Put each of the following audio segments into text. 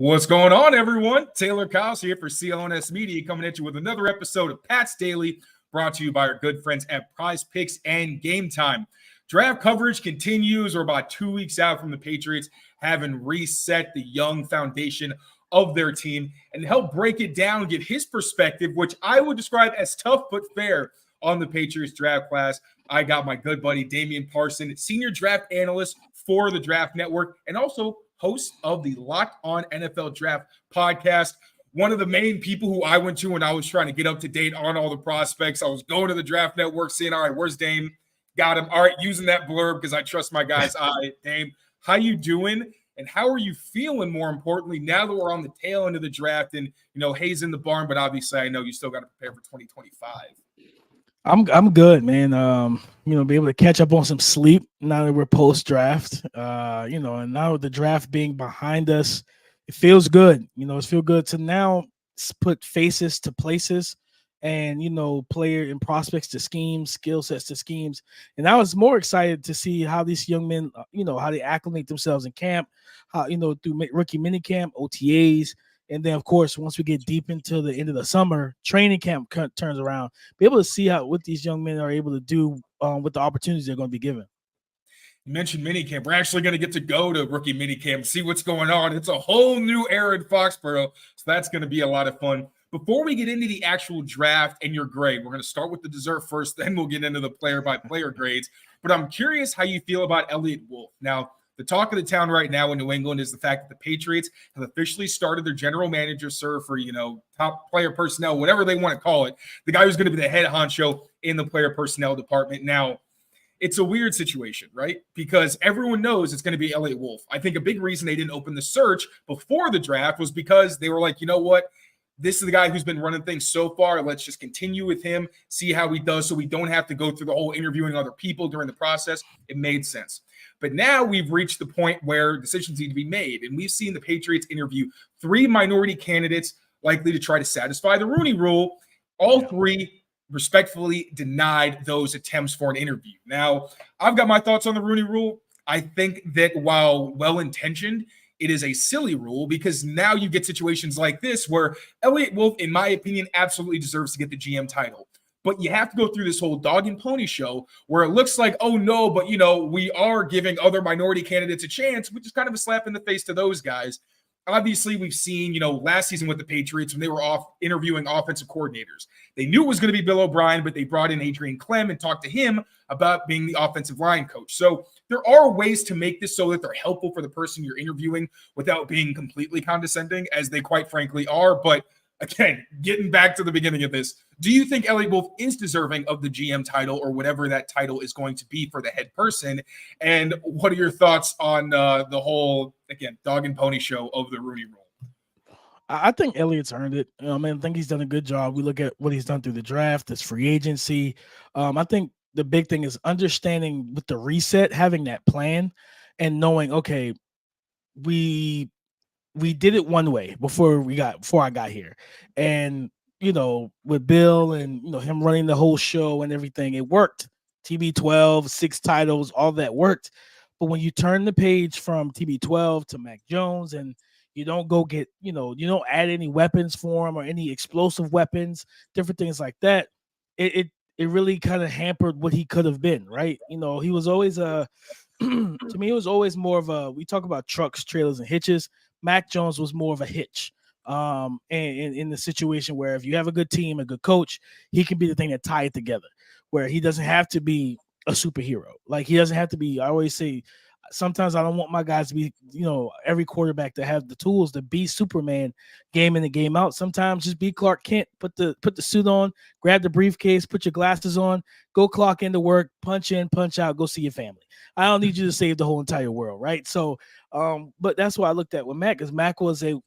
What's going on, everyone? Taylor Kyles here for CLNS Media, coming at you with another episode of Pat's Daily, brought to you by our good friends at Prize Picks and Game Time. Draft coverage continues. We're about 2 weeks out from the Patriots having reset the young foundation of their team, and to help break it down and give his perspective, which I would describe as tough but fair on the Patriots draft class, I got my good buddy Damian Parson, senior draft analyst for the Draft Network, and also host of the Locked On NFL Draft podcast. One of the main people who I went to when I was trying to get up to date on all the prospects. I was going to the Draft Network, saying, all right, where's Dame? Got him. All right, using that blurb because I trust my guys. Dame, how you doing? And how are you feeling, more importantly, now that we're on the tail end of the draft and, Hayes in the barn, but obviously I know you still got to prepare for 2025. I'm good, man. Be able to catch up on some sleep now that we're post-draft. And now with the draft being behind us, it feels good. It feels good to now put faces to places and, player and prospects to schemes, skill sets to schemes. And I was more excited to see how these young men, how they acclimate themselves in camp, how, through rookie minicamp, OTAs. And then, of course, once we get deep into the end of the summer, training camp turns around, be able to see what these young men are able to do with the opportunities they're going to be given. You mentioned minicamp. We're actually going to get to go to rookie minicamp, see what's going on. It's a whole new era in Foxborough, so that's going to be a lot of fun. Before we get into the actual draft and your grade, we're going to start with the dessert first, then we'll get into the player-by-player grades. But I'm curious how you feel about Elliott Wolf. Now, the talk of the town right now in New England is the fact that the Patriots have officially started their general manager search for, top player personnel, whatever they want to call it, the guy who's going to be the head honcho in the player personnel department. Now, it's a weird situation, right? Because everyone knows it's going to be Elliott Wolf. I think a big reason they didn't open the search before the draft was because they were like, you know what? This is the guy who's been running things so far. Let's just continue with him, see how he does so we don't have to go through the whole interviewing other people during the process. It made sense. But now we've reached the point where decisions need to be made. And we've seen the Patriots interview 3 minority candidates likely to try to satisfy the Rooney Rule. All 3 respectfully denied those attempts for an interview. Now, I've got my thoughts on the Rooney Rule. I think that while well-intentioned, it is a silly rule because now you get situations like this where Elliott Wolf, in my opinion, absolutely deserves to get the GM title. But you have to go through this whole dog and pony show where it looks like, oh, no, but, we are giving other minority candidates a chance, which is kind of a slap in the face to those guys. Obviously, we've seen, last season with the Patriots when they were off interviewing offensive coordinators. They knew it was going to be Bill O'Brien, but they brought in Adrian Clem and talked to him about being the offensive line coach. So there are ways to make this so that they're helpful for the person you're interviewing without being completely condescending, as they quite frankly are. But again, getting back to the beginning of this, do you think Elliott Wolf is deserving of the GM title or whatever that title is going to be for the head person? And what are your thoughts on the whole, again, dog and pony show of the Rooney Rule? I think Elliott's earned it. I think he's done a good job. We look at what he's done through the draft, this free agency. I think the big thing is understanding with the reset, having that plan and knowing, okay, we did it one way before I got here. And, with Bill and, him running the whole show and everything, it worked. TB12, 6 titles, all that worked. But when you turn the page from TB12 to Mac Jones and you don't go get, you don't add any weapons for him or any explosive weapons, different things like that, it really kind of hampered what he could have been, right? He was always to me, it was always more of we talk about trucks, trailers, and hitches. Mac Jones was more of a hitch. And in the situation where if you have a good team, a good coach, he can be the thing that tie it together, where he doesn't have to be a superhero. Like he doesn't have to be, I always say, sometimes I don't want my guys to be, every quarterback to have the tools to be Superman game in and game out. Sometimes just be Clark Kent, put the suit on, grab the briefcase, put your glasses on, go clock into work, punch in, punch out, go see your family. I don't need you to save the whole entire world, right? So, but that's why I looked at with Mac, because Mac was a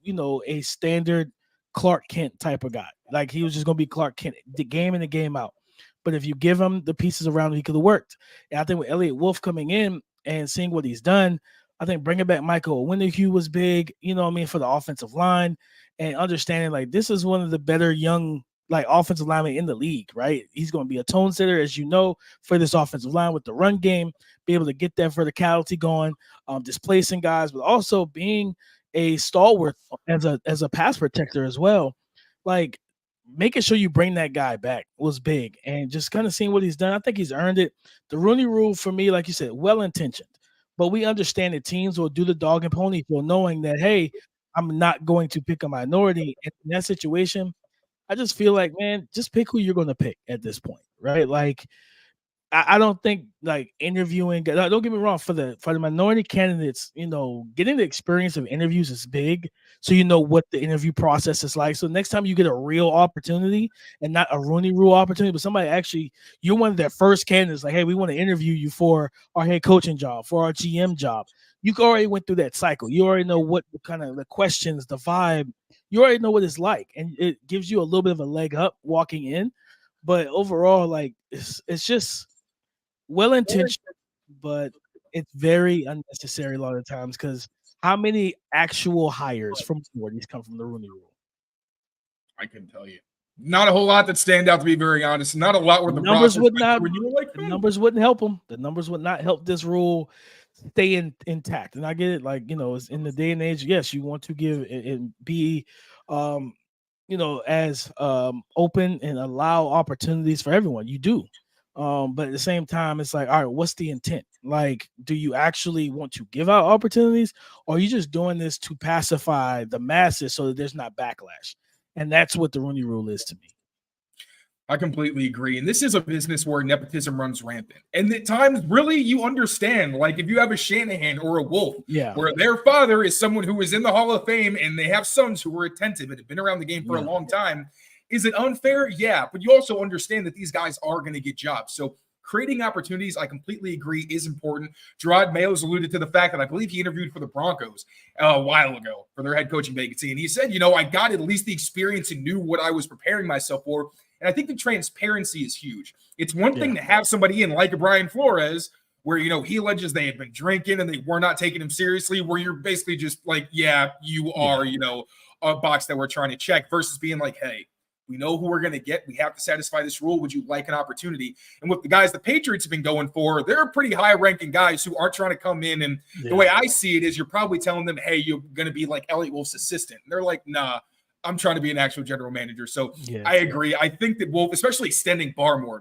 standard Clark Kent type of guy. Like he was just going to be Clark Kent, the game in and game out. But if you give him the pieces around him, he could have worked. And I think with Elliott Wolf coming in and seeing what he's done, I think bringing back Michael Owenihue was big, for the offensive line, and understanding like this is one of the better young offensive linemen in the league, right? He's going to be a tone setter, as you know, for this offensive line with the run game, be able to get that verticality going, displacing guys, but also being a stalwart as a pass protector as well. Like making sure you bring that guy back was big, and just kind of seeing what he's done. I think he's earned it. The Rooney Rule for me, like you said, well intentioned, but we understand that teams will do the dog and pony show, knowing that hey, I'm not going to pick a minority in that situation. I just feel like, man, just pick who you're going to pick at this point, right? Like I don't think like interviewing. Don't get me wrong. For the minority candidates, getting the experience of interviews is big, so you know what the interview process is like. So next time you get a real opportunity and not a Rooney Rule opportunity, but somebody actually you're one of their first candidates. Like, hey, we want to interview you for our head coaching job, for our GM job. You already went through that cycle. You already know what kind of the questions, the vibe. You already know what it's like, and it gives you a little bit of a leg up walking in. But overall, like it's just well intentioned, but it's very unnecessary a lot of times because how many actual hires from minorities come from the Rooney Rule? I can tell you. Not a whole lot that stand out, to be very honest. Not a lot where the numbers would not. The numbers wouldn't help them. The numbers would not help this rule stay intact. And I get it, like it's in the day and age. Yes, you want to give and be, as open and allow opportunities for everyone. You do. But at the same time, it's like, all right, what's the intent? Like, do you actually want to give out opportunities, or are you just doing this to pacify the masses so that there's not backlash? And that's what the Rooney Rule is to me. I completely agree. And this is a business where nepotism runs rampant. And at times, really, you understand, like if you have a Shanahan or a Wolf, where their father is someone who is in the Hall of Fame and they have sons who are attentive and have been around the game for a long time. Is it unfair? Yeah, but you also understand that these guys are going to get jobs. So creating opportunities, I completely agree, is important. Gerard Mayo's alluded to the fact that I believe he interviewed for the Broncos a while ago for their head coaching vacancy. And he said, I got at least the experience and knew what I was preparing myself for. And I think the transparency is huge. It's one thing to have somebody in like a Brian Flores where, he alleges they had been drinking and they were not taking him seriously, where you're basically just like, you are, a box that we're trying to check, versus being like, hey, we know who we're going to get. We have to satisfy this rule. Would you like an opportunity? And with the guys the Patriots have been going for, they're pretty high-ranking guys who aren't trying to come in. And the way I see it is you're probably telling them, hey, you're going to be like Elliott Wolf's assistant. And they're like, nah, I'm trying to be an actual general manager. So I agree. I think that Wolf, especially extending Barmore,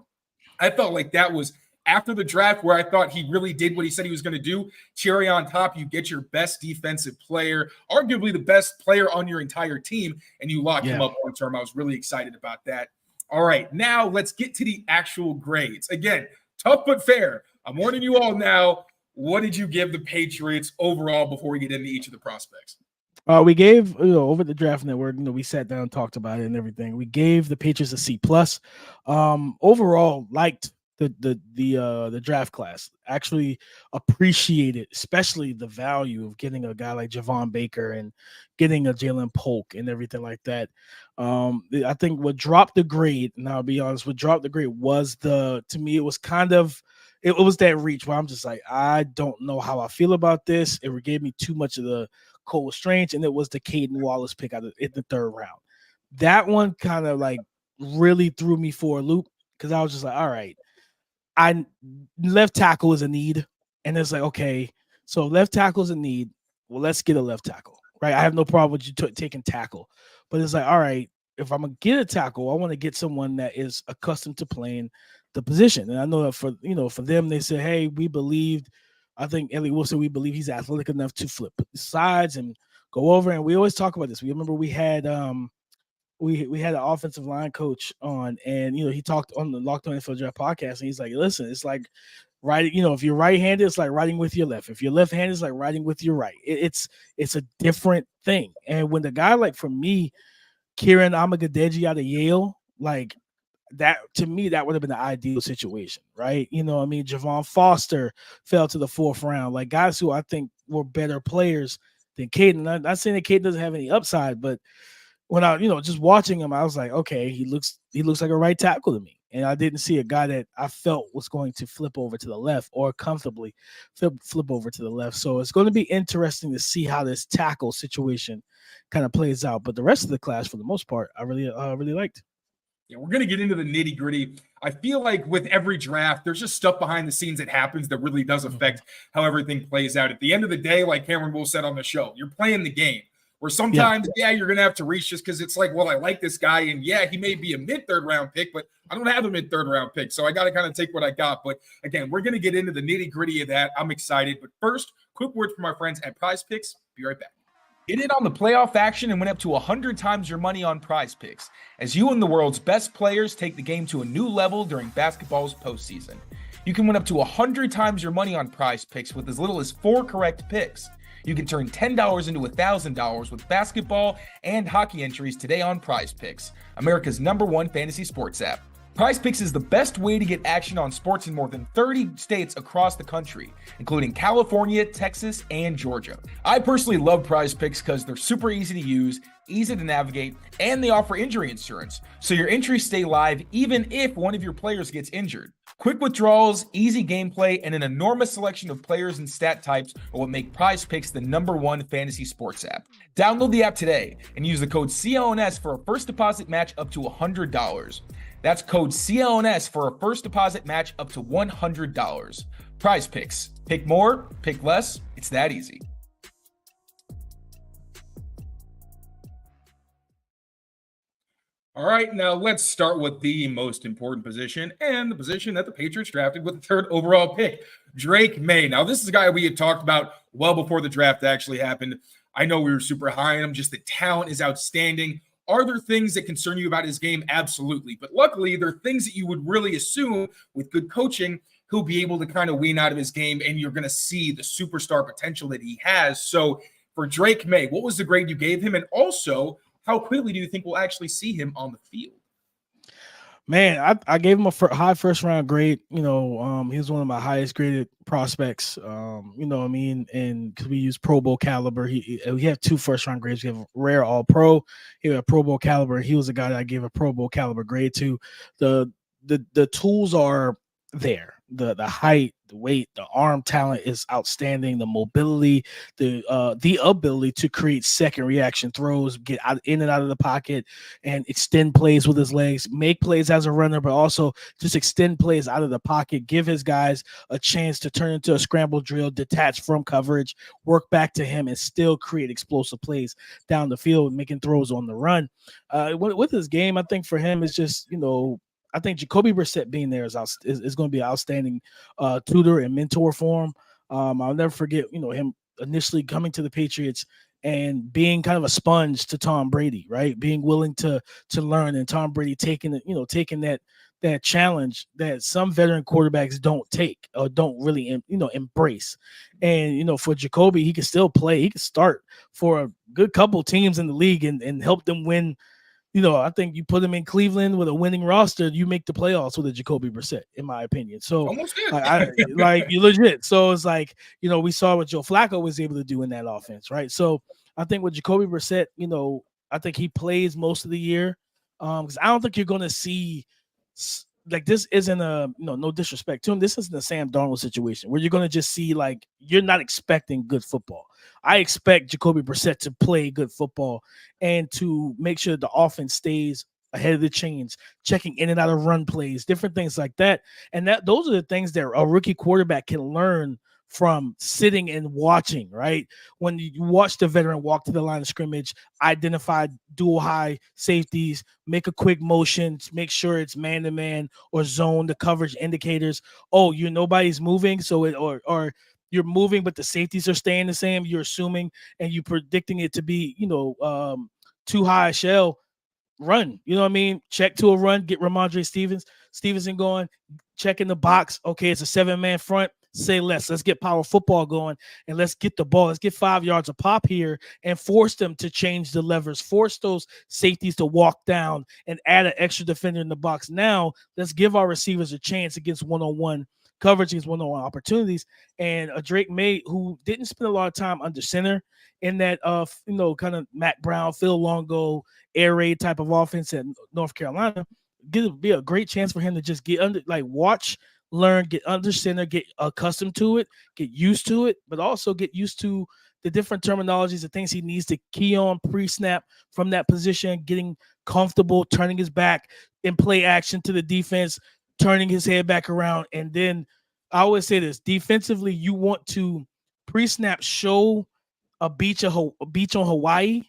I felt like that was after the draft where I thought he really did what he said he was going to do. Cherry on top, you get your best defensive player, arguably the best player on your entire team, and you lock him up long term. I was really excited about that. All right, now let's get to the actual grades. Again, tough but fair. I'm warning you all now. What did you give the Patriots overall before we get into each of the prospects? We gave over the Draft Network. We sat down, talked about it, and everything. We gave the Patriots a C+. Overall, liked the draft class. Actually appreciated, especially the value of getting a guy like Javon Baker and getting a Jalen Polk and everything like that. I think what dropped the grade, and I'll be honest, what dropped the grade was to me, it was kind of. It was that reach where I'm just like, I don't know how I feel about this. It gave me too much of the Cole Strange, and it was the Kaden Wallace pick out in the third round. That one kind of like really threw me for a loop because I was just like, all right, left tackle is a need, and it's like, okay, so left tackle is a need. Well, let's get a left tackle, right? I have no problem with you taking tackle, but it's like, all right, if I'm gonna get a tackle, I want to get someone that is accustomed to playing the position. And I know that for them, they said, hey, we believed. I think Elliott Wilson, we believe he's athletic enough to flip sides and go over. And we always talk about this. We remember we had we had an offensive line coach on, and he talked on the Locked On NFL Draft podcast, and he's like, listen, it's like writing. If you're right-handed, it's like writing with your left. If you're left-handed, it's like writing with your right. It's a different thing. And when the guy, like for me, Kieran Amagadegi out of Yale, like that, to me, that would have been the ideal situation, right? Javon Foster fell to the fourth round, like guys who I think were better players than Kaden. I'm not saying that Kaden doesn't have any upside, but when I, just watching him, I was like, okay, he looks like a right tackle to me. And I didn't see a guy that I felt was going to flip over to the left or comfortably flip over to the left. So it's going to be interesting to see how this tackle situation kind of plays out. But the rest of the class, for the most part, I really liked. Yeah, we're going to get into the nitty gritty. I feel like with every draft, there's just stuff behind the scenes that happens that really does affect how everything plays out. At the end of the day, like Cameron Will said on the show, you're playing the game. Where sometimes, you're going to have to reach just because it's like, well, I like this guy. And he may be a mid-third round pick, but I don't have a mid-third round pick. So I got to kind of take what I got. But again, we're going to get into the nitty-gritty of that. I'm excited. But first, quick word from our friends at Prize Picks. Be right back. Get in on the playoff action and win up to 100 times your money on Prize Picks as you and the world's best players take the game to a new level during basketball's postseason. You can win up to 100 times your money on Prize Picks with as little as 4 correct picks. You can turn $10 into $1,000 with basketball and hockey entries today on Prize Picks, America's #1 fantasy sports app. Prize Picks is the best way to get action on sports in more than 30 states across the country, including California, Texas, and Georgia. I personally love Prize Picks because they're super easy to use, easy to navigate, and they offer injury insurance, so your entries stay live even if one of your players gets injured. Quick withdrawals, easy gameplay, and an enormous selection of players and stat types are what make Prize Picks the #1 fantasy sports app. Download the app today and use the code CLNS for a first deposit match up to $100. That's code CLNS for a first deposit match up to $100. Prize Picks. Pick more, pick less. It's that easy. All right, now let's start with the most important position and the position that the Patriots drafted with the 3rd overall pick, Drake Maye. Now, this is a guy we had talked about well before the draft actually happened. I know we were super high on him. Just the talent is outstanding. Are there things that concern you about his game? Absolutely. But luckily, there are things that you would really assume with good coaching, he'll be able to kind of wean out of his game, and you're going to see the superstar potential that he has. So for Drake Maye, what was the grade you gave him? And also, how quickly do you think we'll actually see him on the field? Man, I gave him a high first round grade. He was one of my highest graded prospects. And because we use Pro Bowl caliber, we have 2 first round grades. We have rare All Pro. He had a Pro Bowl caliber. He was a guy that I gave a Pro Bowl caliber grade to. The tools are there. The height, the weight, the arm talent is outstanding. The mobility, the ability to create second reaction throws, get out in and out of the pocket, and extend plays with his legs, make plays as a runner, but also just extend plays out of the pocket, give his guys a chance to turn into a scramble drill, detach from coverage, work back to him, and still create explosive plays down the field, making throws on the run. With his game, I think for him is just, I think Jacoby Brissett being there is going to be an outstanding tutor and mentor for him. I'll never forget, him initially coming to the Patriots and being kind of a sponge to Tom Brady, right? Being willing to learn, and Tom Brady taking that challenge that some veteran quarterbacks don't take or don't really, embrace. And, for Jacoby, he can still play. He can start for a good couple teams in the league and help them win. I think you put him in Cleveland with a winning roster, you make the playoffs with a Jacoby Brissett, in my opinion. So, you legit. So it's like, we saw what Joe Flacco was able to do in that offense, right? So I think with Jacoby Brissett, I think he plays most of the year because I don't think you're going to see like this isn't no disrespect to him. This isn't a Sam Darnold situation where you're going to just see like you're not expecting good football. I expect Jacoby Brissett to play good football and to make sure the offense stays ahead of the chains, checking in and out of run plays, different things like that. And those are the things that a rookie quarterback can learn from sitting and watching, right? When you watch the veteran walk to the line of scrimmage, identify dual high safeties, make a quick motion, make sure it's man-to-man or zone, the coverage indicators. Oh, nobody's moving, so or you're moving, but the safeties are staying the same. You're assuming and you're predicting it to be, too high a shell. Run, check to a run, get Ramondre Stevenson going, check in the box. Okay, it's a 7-man front. Say less. Let's get power football going and let's get the ball. Let's get 5 yards a pop here and force them to change the levers, force those safeties to walk down and add an extra defender in the box. Now let's give our receivers a chance against one-on-one coverage, against one-on-one opportunities. And a Drake Maye who didn't spend a lot of time under center in that, kind of Mac Brown, Phil Longo, air raid type of offense at North Carolina, be a great chance for him to just get under, watch, learn, get under center, get accustomed to it, get used to it, but also get used to the different terminologies, the things he needs to key on pre-snap from that position, getting comfortable, turning his back in play action to the defense, turning his head back around. And then I always say this, defensively, you want to pre-snap show a beach on Hawaii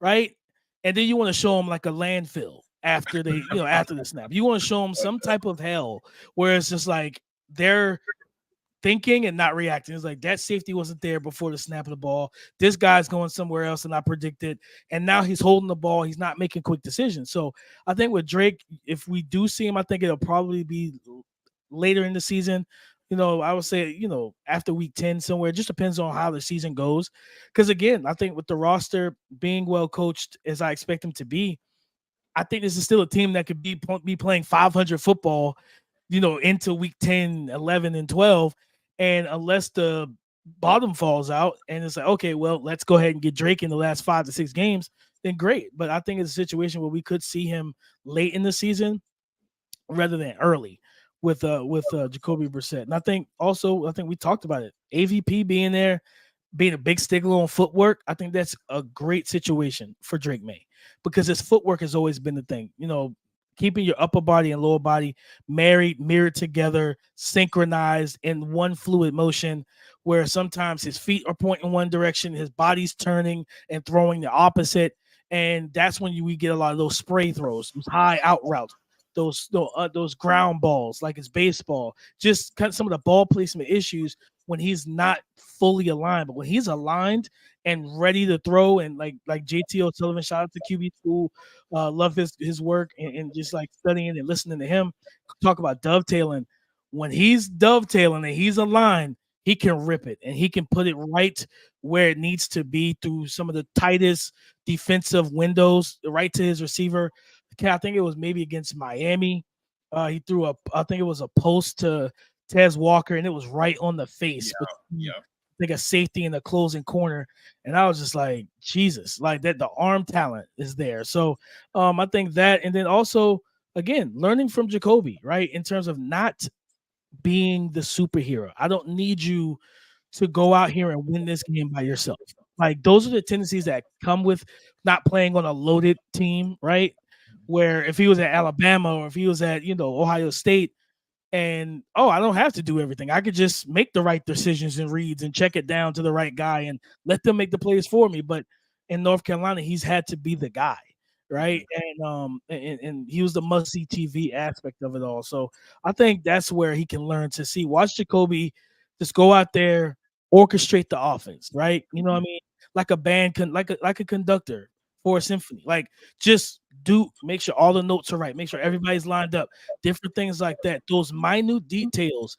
right? And then you want to show them like a landfill after after the snap. You want to show them some type of hell where it's just like they're thinking and not reacting. It's like that safety wasn't there before the snap of the ball. This guy's going somewhere else than I predicted. And now he's holding the ball. He's not making quick decisions. So I think with Drake, if we do see him, I think it'll probably be later in the season. I would say, after week 10 somewhere. It just depends on how the season goes. Because again, I think with the roster being well coached as I expect them to be, I think this is still a team that could be playing 500 football, into week 10, 11, and 12. And unless the bottom falls out and it's like, okay, well, let's go ahead and get Drake in the last 5 to 6 games, then great. But I think it's a situation where we could see him late in the season rather than early with Jacoby Brissett. And I think we talked about it. AVP being there, being a big stickler on footwork, I think that's a great situation for Drake Maye because his footwork has always been the thing. Keeping your upper body and lower body mirrored together, synchronized in one fluid motion, where sometimes his feet are pointing one direction, his body's turning and throwing the opposite. And that's when we get a lot of those spray throws, those high out routes, those ground balls like it's baseball, just kind of some of the ball placement issues when he's not fully aligned. But when he's aligned and ready to throw, and like JT O'Sullivan, shout out to QB School, love his work and just like studying and listening to him talk about dovetailing. When he's dovetailing and he's aligned, he can rip it and he can put it right where it needs to be through some of the tightest defensive windows, right to his receiver. I think it was maybe against Miami. He threw I think it was a post to Tez Walker, and it was right on the face. Yeah. I think a safety in the closing corner. And I was just like, Jesus, like that, the arm talent is there. So I think that, and then also, again, learning from Jacoby, right, in terms of not being the superhero. I don't need you to go out here and win this game by yourself. Like those are the tendencies that come with not playing on a loaded team, right? Where if he was at Alabama or if he was at, Ohio State, and I don't have to do everything. I could just make the right decisions and reads and check it down to the right guy and let them make the plays for me. But in North Carolina, he's had to be the guy, right? And he was the must-see TV aspect of it all. So I think that's where he can learn to see. Watch Jacoby just go out there, orchestrate the offense, right? You know what I mean? Like a band, like a conductor for a symphony. Like just make sure all the notes are right, make sure everybody's lined up, different things like that. Those minute details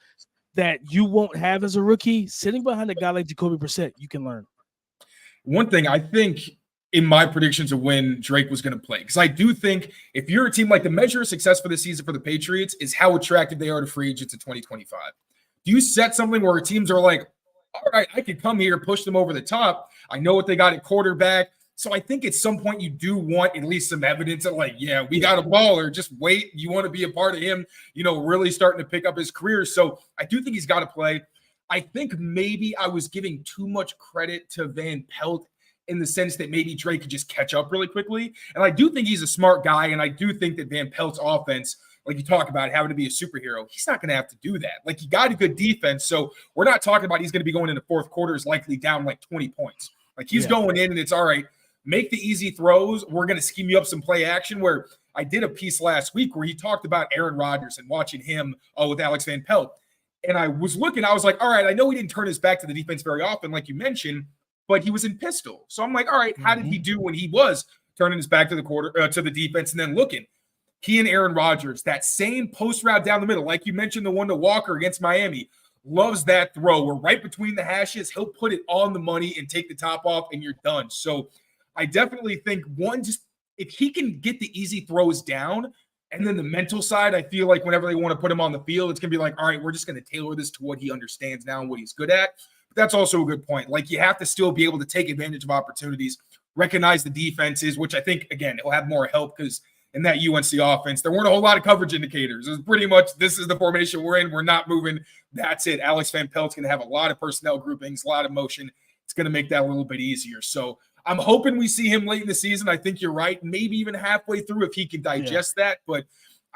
that you won't have as a rookie, sitting behind a guy like Jacoby Brissett, you can learn. One thing I think in my predictions of when Drake was going to play, because I do think if you're a team, like the measure of success for the season for the Patriots is how attractive they are to free agents in 2025. Do you set something where teams are like, all right, I could come here, push them over the top. I know what they got at quarterback. So I think at some point you do want at least some evidence of like, yeah, we got a baller. Just wait. You want to be a part of him, really starting to pick up his career. So I do think he's got to play. I think maybe I was giving too much credit to Van Pelt in the sense that maybe Drake could just catch up really quickly. And I do think he's a smart guy. And I do think that Van Pelt's offense, like you talk about having to be a superhero, he's not going to have to do that. Like he got a good defense. So we're not talking about he's going to be going into fourth quarter is likely down like 20 points. Like he's going in and it's all right. Make the easy throws. We're going to scheme you up some play action, where I did a piece last week where he talked about Aaron Rodgers and watching him with Alex Van Pelt. And I was looking, I was like, all right, I know he didn't turn his back to the defense very often, like you mentioned, but he was in pistol. So I'm like, all right, how did he do when he was turning his back to the defense and then looking? He and Aaron Rodgers, that same post route down the middle, like you mentioned, the one to Walker against Miami, loves that throw. We're right between the hashes. He'll put it on the money and take the top off, and you're done. So I definitely think just if he can get the easy throws down, and then the mental side, I feel like whenever they want to put him on the field, it's going to be like, all right, we're just going to tailor this to what he understands now and what he's good at. But that's also a good point. Like you have to still be able to take advantage of opportunities, recognize the defenses, which I think, again, it'll have more help because in that UNC offense, there weren't a whole lot of coverage indicators. It was pretty much, this is the formation we're in. We're not moving. That's it. Alex Van Pelt's going to have a lot of personnel groupings, a lot of motion. It's going to make that a little bit easier. So I'm hoping we see him late in the season. I think you're right. Maybe even halfway through if he can digest that. But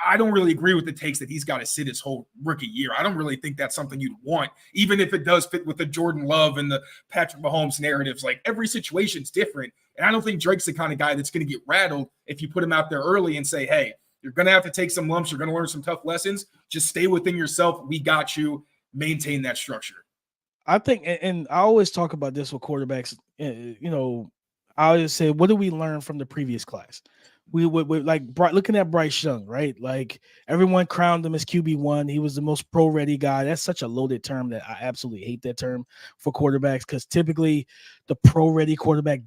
I don't really agree with the takes that he's got to sit his whole rookie year. I don't really think that's something you'd want, even if it does fit with the Jordan Love and the Patrick Mahomes narratives. Like, every situation's different. And I don't think Drake's the kind of guy that's going to get rattled if you put him out there early and say, hey, you're going to have to take some lumps. You're going to learn some tough lessons. Just stay within yourself. We got you. Maintain that structure. I think, and I always talk about this with quarterbacks, I always say, what did we learn from the previous class? We would like looking at Bryce Young, right? Like, everyone crowned him as QB1. He was the most pro-ready guy. That's such a loaded term that I absolutely hate that term for quarterbacks, because typically the pro-ready quarterback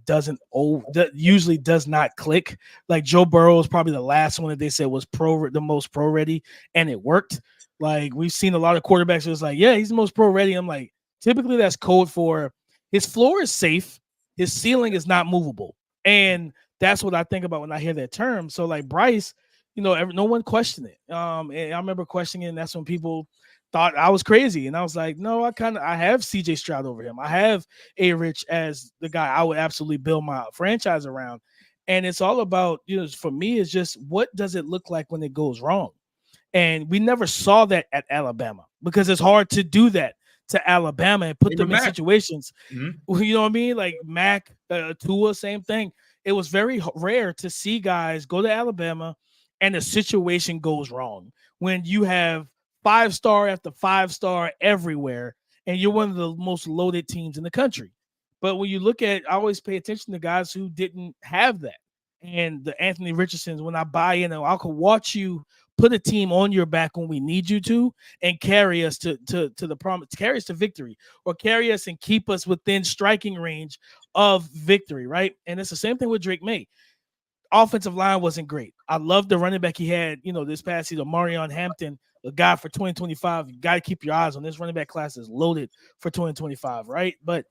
usually does not click. Like, Joe Burrow is probably the last one that they said was the most pro-ready, and it worked. Like, we've seen a lot of quarterbacks who's like, yeah, he's the most pro-ready. I'm like, typically that's code for his floor is safe, his ceiling is not movable. And that's what I think about when I hear that term. So, like, Bryce, no one questioned it. And I remember questioning it, and that's when people thought I was crazy. And I was like, no, I have CJ Stroud over him. I have A-Rich as the guy I would absolutely build my franchise around. And it's all about, for me, it's just, what does it look like when it goes wrong? And we never saw that at Alabama, because it's hard to do that to Alabama and put them in situations. Mm-hmm. You know what I mean? Like Mac, Tua, same thing. It was very rare to see guys go to Alabama and the situation goes wrong when you have 5-star after 5-star everywhere and you're one of the most loaded teams in the country. But when you look at, I always pay attention to guys who didn't have that. And the Anthony Richardsons, when I buy in, I could watch you put a team on your back when we need you to, and carry us to the promise, carry us to victory, or carry us and keep us within striking range of victory, right? And it's the same thing with Drake Maye. Offensive line wasn't great. I love the running back he had, this past season, Marion Hampton, a guy for 2025. You got to keep your eyes on this running back class is loaded for 2025, right? But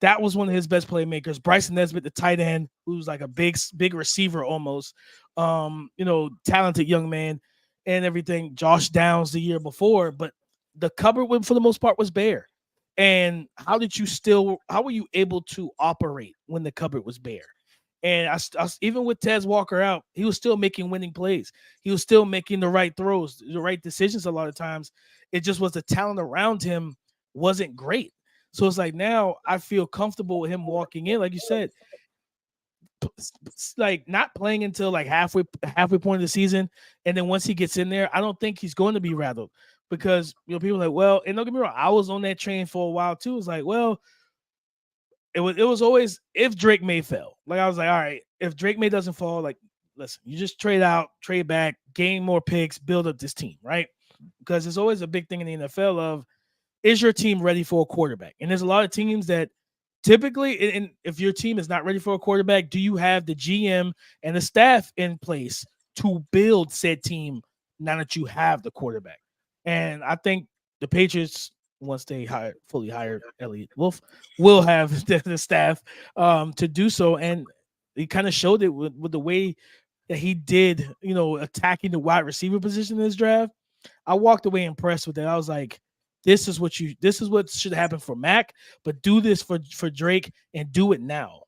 that was one of his best playmakers. Bryson Nesbitt, the tight end, who's like a big receiver almost, talented young man and everything. Josh Downs the year before, but the cupboard for the most part was bare. And how were you able to operate when the cupboard was bare? And I even with Tez Walker out, he was still making winning plays. He was still making the right throws, the right decisions a lot of times. It just was the talent around him wasn't great. So it's like, now I feel comfortable with him walking in, like you said, like not playing until like halfway point of the season. And then once he gets in there, I don't think he's going to be rattled, because, people are like, well, and don't get me wrong, I was on that train for a while too. It's like, well, it was always, if Drake Maye fell, like I was like, all right, if Drake Maye doesn't fall, like, listen, you just trade out, trade back, gain more picks, build up this team, right? Because there's always a big thing in the NFL of, is your team ready for a quarterback? And there's a lot of teams that typically, and if your team is not ready for a quarterback, do you have the GM and the staff in place to build said team now that you have the quarterback? And I think the Patriots, once they fully hired Elliott Wolf, will have the staff to do so. And he kind of showed it with the way that he did, attacking the wide receiver position in this draft. I walked away impressed with that. I was like, this is what should happen for Mac, but do this for Drake and do it now.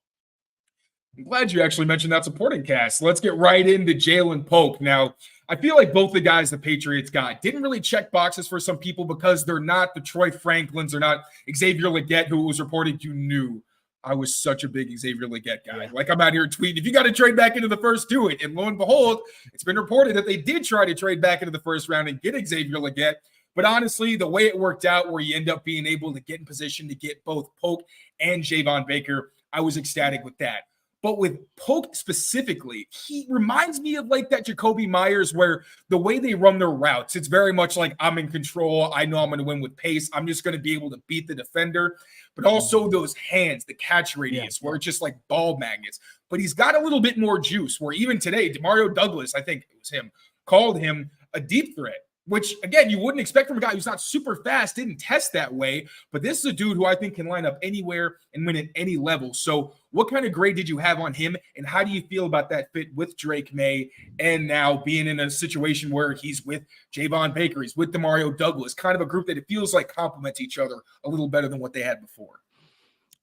I'm glad you actually mentioned that supporting cast. Let's get right into Jalen Polk. Now, I feel like both the guys the Patriots got didn't really check boxes for some people, because they're not the Troy Franklins. They're not Xavier Legette, who was reported. You knew I was such a big Xavier Legette guy. Like, I'm out here tweeting, if you got to trade back into the first, do it. And lo and behold, it's been reported that they did try to trade back into the first round and get Xavier Legette. But honestly, the way it worked out, where you end up being able to get in position to get both Polk and Javon Baker, I was ecstatic with that. But with Polk specifically, he reminds me of like that Jacoby Myers, where the way they run their routes, it's very much like, I'm in control. I know I'm going to win with pace. I'm just going to be able to beat the defender. But also those hands, the catch radius, where it's just like ball magnets. But he's got a little bit more juice, where even today, Demario Douglas, I think it was him, called him a deep threat. Which, again, you wouldn't expect from a guy who's not super fast, didn't test that way. But this is a dude who I think can line up anywhere and win at any level. So what kind of grade did you have on him? And how do you feel about that fit with Drake Maye, and now being in a situation where he's with Javon Baker, he's with Demario Douglas, kind of a group that it feels like complements each other a little better than what they had before?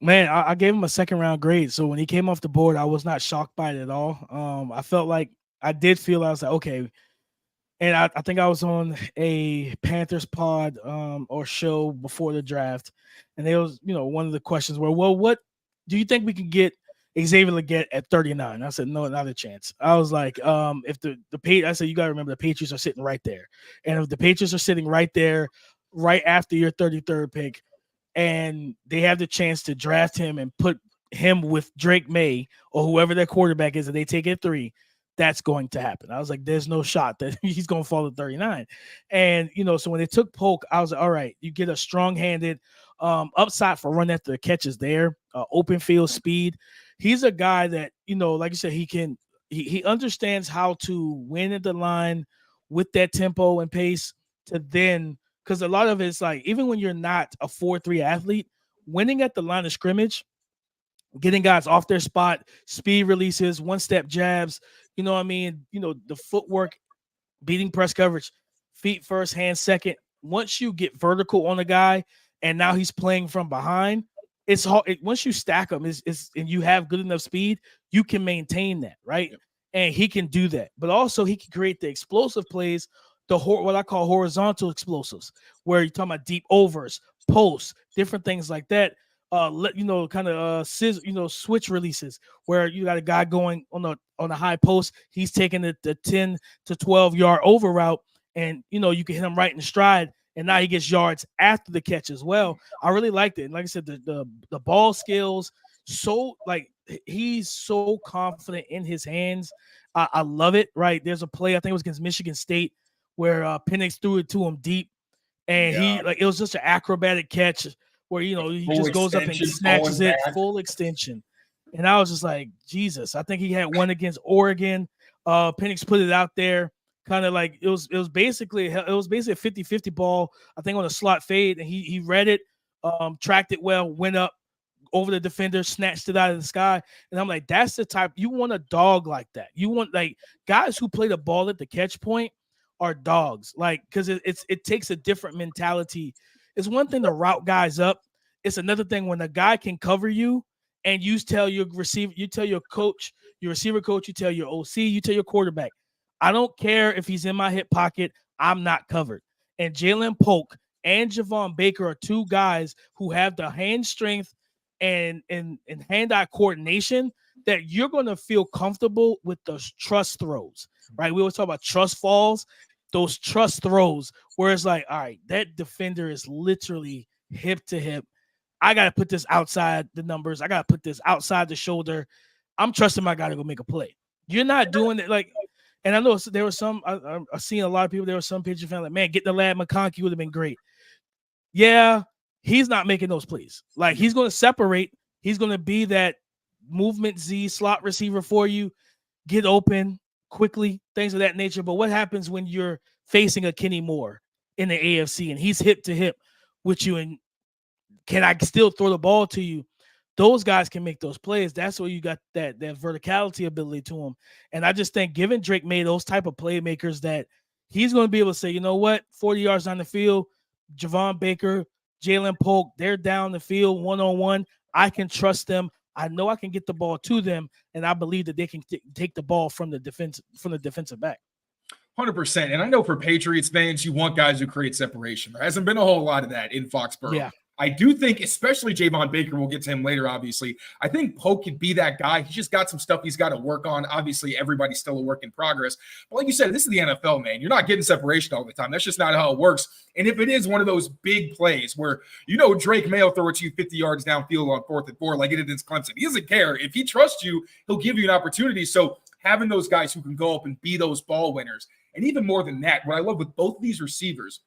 Man, I gave him a second-round grade. So when he came off the board, I was not shocked by it at all. I felt like I was like, okay, And I think I was on a Panthers pod or show before the draft, and there was, one of the questions were, well, what do you think we can get Xavier Legette at 39? I said, no, not a chance. I was like, if I said, you got to remember the Patriots are sitting right there. And if the Patriots are sitting right there, right after your 33rd pick, and they have the chance to draft him and put him with Drake Maye or whoever their quarterback is, and they take it at 3, that's going to happen. I was like, there's no shot that he's going to fall to 39. And, so when they took Polk, I was like, all right, you get a strong-handed upside for run after the catches there, open field speed. He's a guy that, like you said, he understands how to win at the line with that tempo and pace to then, because a lot of it's like, even when you're not a 4-3 athlete, winning at the line of scrimmage, getting guys off their spot, speed releases, one-step jabs, the footwork, beating press coverage, feet first, hands second. Once you get vertical on a guy and now he's playing from behind, it's hard. Once you stack him and you have good enough speed, you can maintain that, right? Yep. And he can do that. But also he can create the explosive plays, what I call horizontal explosives, where you're talking about deep overs, posts, different things like that. Switch releases where you got a guy going on a high post. He's taking the 10 to 12 yard over route, and you can hit him right in stride, and now he gets yards after the catch as well. I really liked it. And like I said, the ball skills, so like he's so confident in his hands. I love it. Right, there's a play, I think it was against Michigan State, where Penix threw it to him deep, and it was just an acrobatic catch where, he full just goes up and snatches it, full extension. And I was just like, Jesus. I think he had one against Oregon. Penix put it out there, kind of like it was basically a 50-50 ball, I think, on a slot fade, and he read it, tracked it well, went up over the defender, snatched it out of the sky. And I'm like, that's the type you want, a dog like that. You want, like, guys who play the ball at the catch point are dogs, like, because it takes a different mentality. It's one thing to route guys up. It's another thing when a guy can cover you and you tell your receiver, you tell your coach, your receiver coach, you tell your OC, you tell your quarterback, I don't care if he's in my hip pocket, I'm not covered. And Jalen Polk and Javon Baker are two guys who have the hand strength and hand-eye coordination that you're going to feel comfortable with those trust throws, right? We always talk about trust falls. Those trust throws where it's like, all right, that defender is literally hip to hip. I got to put this outside the numbers. I got to put this outside the shoulder. I'm trusting my guy to go make a play. You're not doing it like, and I know there were some, I've seen a lot of people, there were some Patriot fans like, man, get the lad McConkey would have been great. Yeah, he's not making those plays. Like, he's going to separate. He's going to be that movement Z slot receiver for you, get open quickly, things of that nature. But what happens when you're facing a Kenny Moore in the AFC and he's hip to hip with you, and can I still throw the ball to you? Those guys can make those plays. That's where you got that verticality ability to him. And I just think giving Drake Maye those type of playmakers that he's going to be able to say, you know what, 40 yards on the field, Javon Baker, Jalen Polk, they're down the field one-on-one. I can trust them. I know I can get the ball to them, and I believe that they can take the ball from the defensive back. 100%. And I know for Patriots fans, you want guys who create separation. There hasn't been a whole lot of that in Foxborough. Yeah. I do think, especially Javon Baker, we'll get to him later, obviously. I think Polk could be that guy. He's just got some stuff he's got to work on. Obviously, everybody's still a work in progress. But like you said, this is the NFL, man. You're not getting separation all the time. That's just not how it works. And if it is one of those big plays where, Drake Maye will throw it to you 50 yards downfield on 4th and 4 like it did against Clemson, he doesn't care. If he trusts you, he'll give you an opportunity. So having those guys who can go up and be those ball winners, and even more than that, what I love with both of these receivers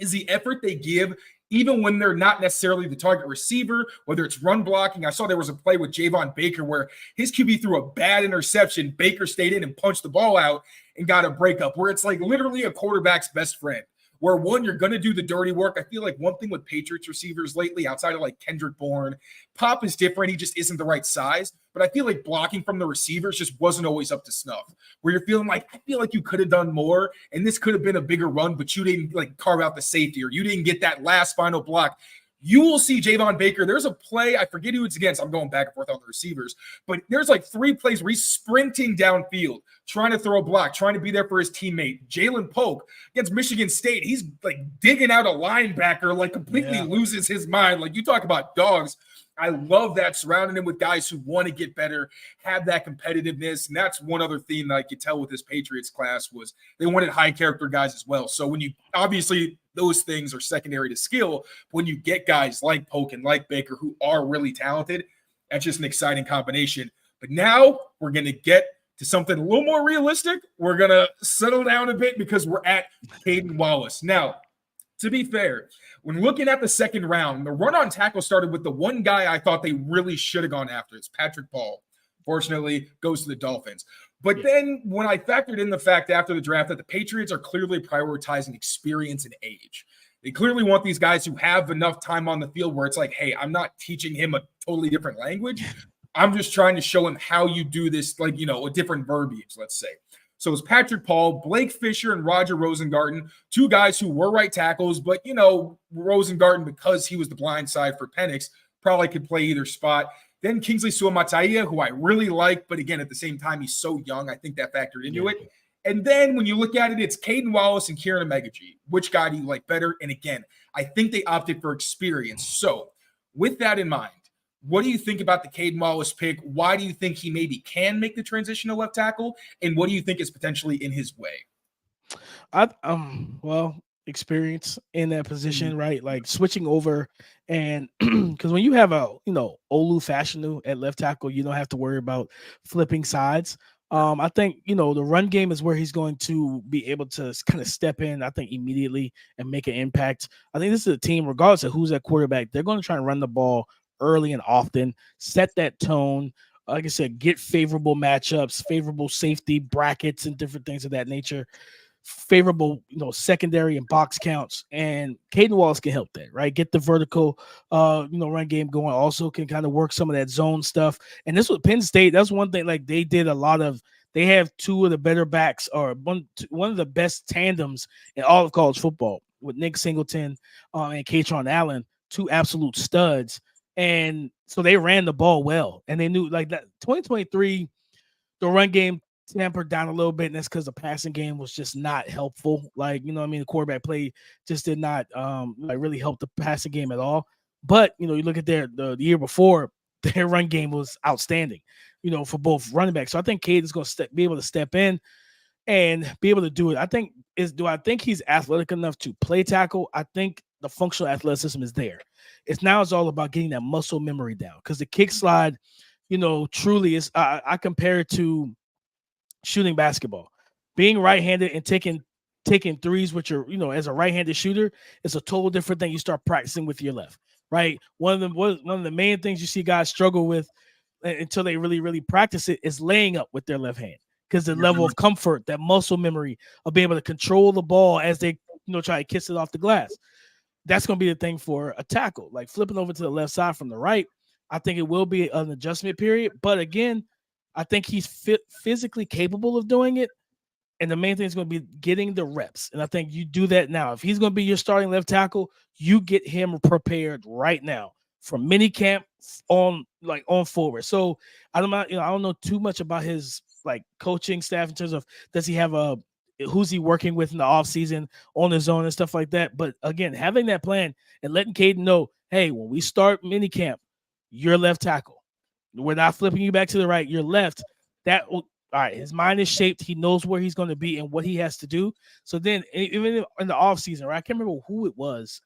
is the effort they give even when they're not necessarily the target receiver, whether it's run blocking. I saw there was a play with Javon Baker where his QB threw a bad interception. Baker stayed in and punched the ball out and got a breakup, where it's like literally a quarterback's best friend, where one, you're going to do the dirty work. I feel like one thing with Patriots receivers lately, outside of like Kendrick Bourne, Pop is different. He just isn't the right size. But I feel like blocking from the receivers just wasn't always up to snuff, where you're feeling like, I feel like you could have done more, and this could have been a bigger run, but you didn't like carve out the safety, or you didn't get that last final block. you will see Javon Baker. There's a play, I forget who it's against. I'm going back and forth on the receivers, but there's like 3 plays where he's sprinting downfield, trying to throw a block, trying to be there for his teammate. Jalen Polk against Michigan State, he's like digging out a linebacker, like completely loses his mind. Like, you talk about dogs. I love that, surrounding him with guys who want to get better, have that competitiveness. And that's one other theme that I could tell with this Patriots class was they wanted high character guys as well. So when you obviously those things are secondary to skill, when you get guys like Polk and like Baker who are really talented, that's just an exciting combination. But now we're going to get to something a little more realistic. We're going to settle down a bit because we're at Kaden Wallace. Now, to be fair, when looking at the second round, the run on tackle started with the one guy I thought they really should have gone after. It's Patrick Paul. Fortunately, goes to the Dolphins. But then when I factored in the fact after the draft that the Patriots are clearly prioritizing experience and age, they clearly want these guys who have enough time on the field where it's like, hey, I'm not teaching him a totally different language. I'm just trying to show him how you do this, like, you know, a different verbiage, let's say. So it's Patrick Paul, Blake Fisher, and Roger Rosengarten, 2 guys who were right tackles, but, you know, Rosengarten, because he was the blind side for Penix, probably could play either spot. Then Kingsley Suamataia, who I really like, but again, at the same time, he's so young. I think that factored into it. And then when you look at it, it's Kaden Wallace and Kieran Amegaji. Which guy do you like better? And again, I think they opted for experience. So with that in mind, what do you think about the Kaden Wallace pick? Why do you think he maybe can make the transition to left tackle? And what do you think is potentially in his way? Well, experience in that position, right? Like switching over, and because when you have a Olu Fashanu at left tackle, you don't have to worry about flipping sides. I think the run game is where he's going to be able to kind of step in, I think, immediately and make an impact. I think this is a team, regardless of who's at quarterback, they're going to try and run the ball early and often, set that tone. Like I said, get favorable matchups, favorable safety brackets, and different things of that nature. Favorable, secondary and box counts, and Kaden Wallace can help that, right? Get the vertical, run game going. Also can kind of work some of that zone stuff. And this was Penn State. That's one thing. Like they did a lot of. They have 2 of the better backs, or one of the best tandems in all of college football, with Nick Singleton and Katron Allen, 2 absolute studs. And so they ran the ball well, and they knew like that 2023, the run game tempered down a little bit, and that's because the passing game was just not helpful. Like, the quarterback play just did not really help the passing game at all. But, you look at the year before, their run game was outstanding, for both running backs. So I think Caden's going to be able to step in and be able to do it. Do I think he's athletic enough to play tackle? I think the functional athleticism is there. It's all about getting that muscle memory down, because the kick slide, truly is. I compare it to shooting basketball. Being right-handed and taking threes, which are as a right-handed shooter, is a total different thing. You start practicing with your left, right? One of the main things you see guys struggle with until they really, really practice it is laying up with their left hand, because the level of comfort, that muscle memory of being able to control the ball as they try to kiss it off the glass. That's going to be the thing for a tackle. Like flipping over to the left side from the right, I think it will be an adjustment period. But again, I think he's physically capable of doing it. And the main thing is going to be getting the reps. And I think you do that now. If he's going to be your starting left tackle, you get him prepared right now from mini camp on forward. So I don't know too much about his coaching staff in terms of, does he have who's he working with in the offseason on his own and stuff like that. But again, having that plan and letting Kaden know, hey, when we start mini camp, you're left tackle. We're not flipping you back to the right. You're left. All right, his mind is shaped. He knows where he's going to be and what he has to do. So then, even in the offseason, right? I can't remember who it was.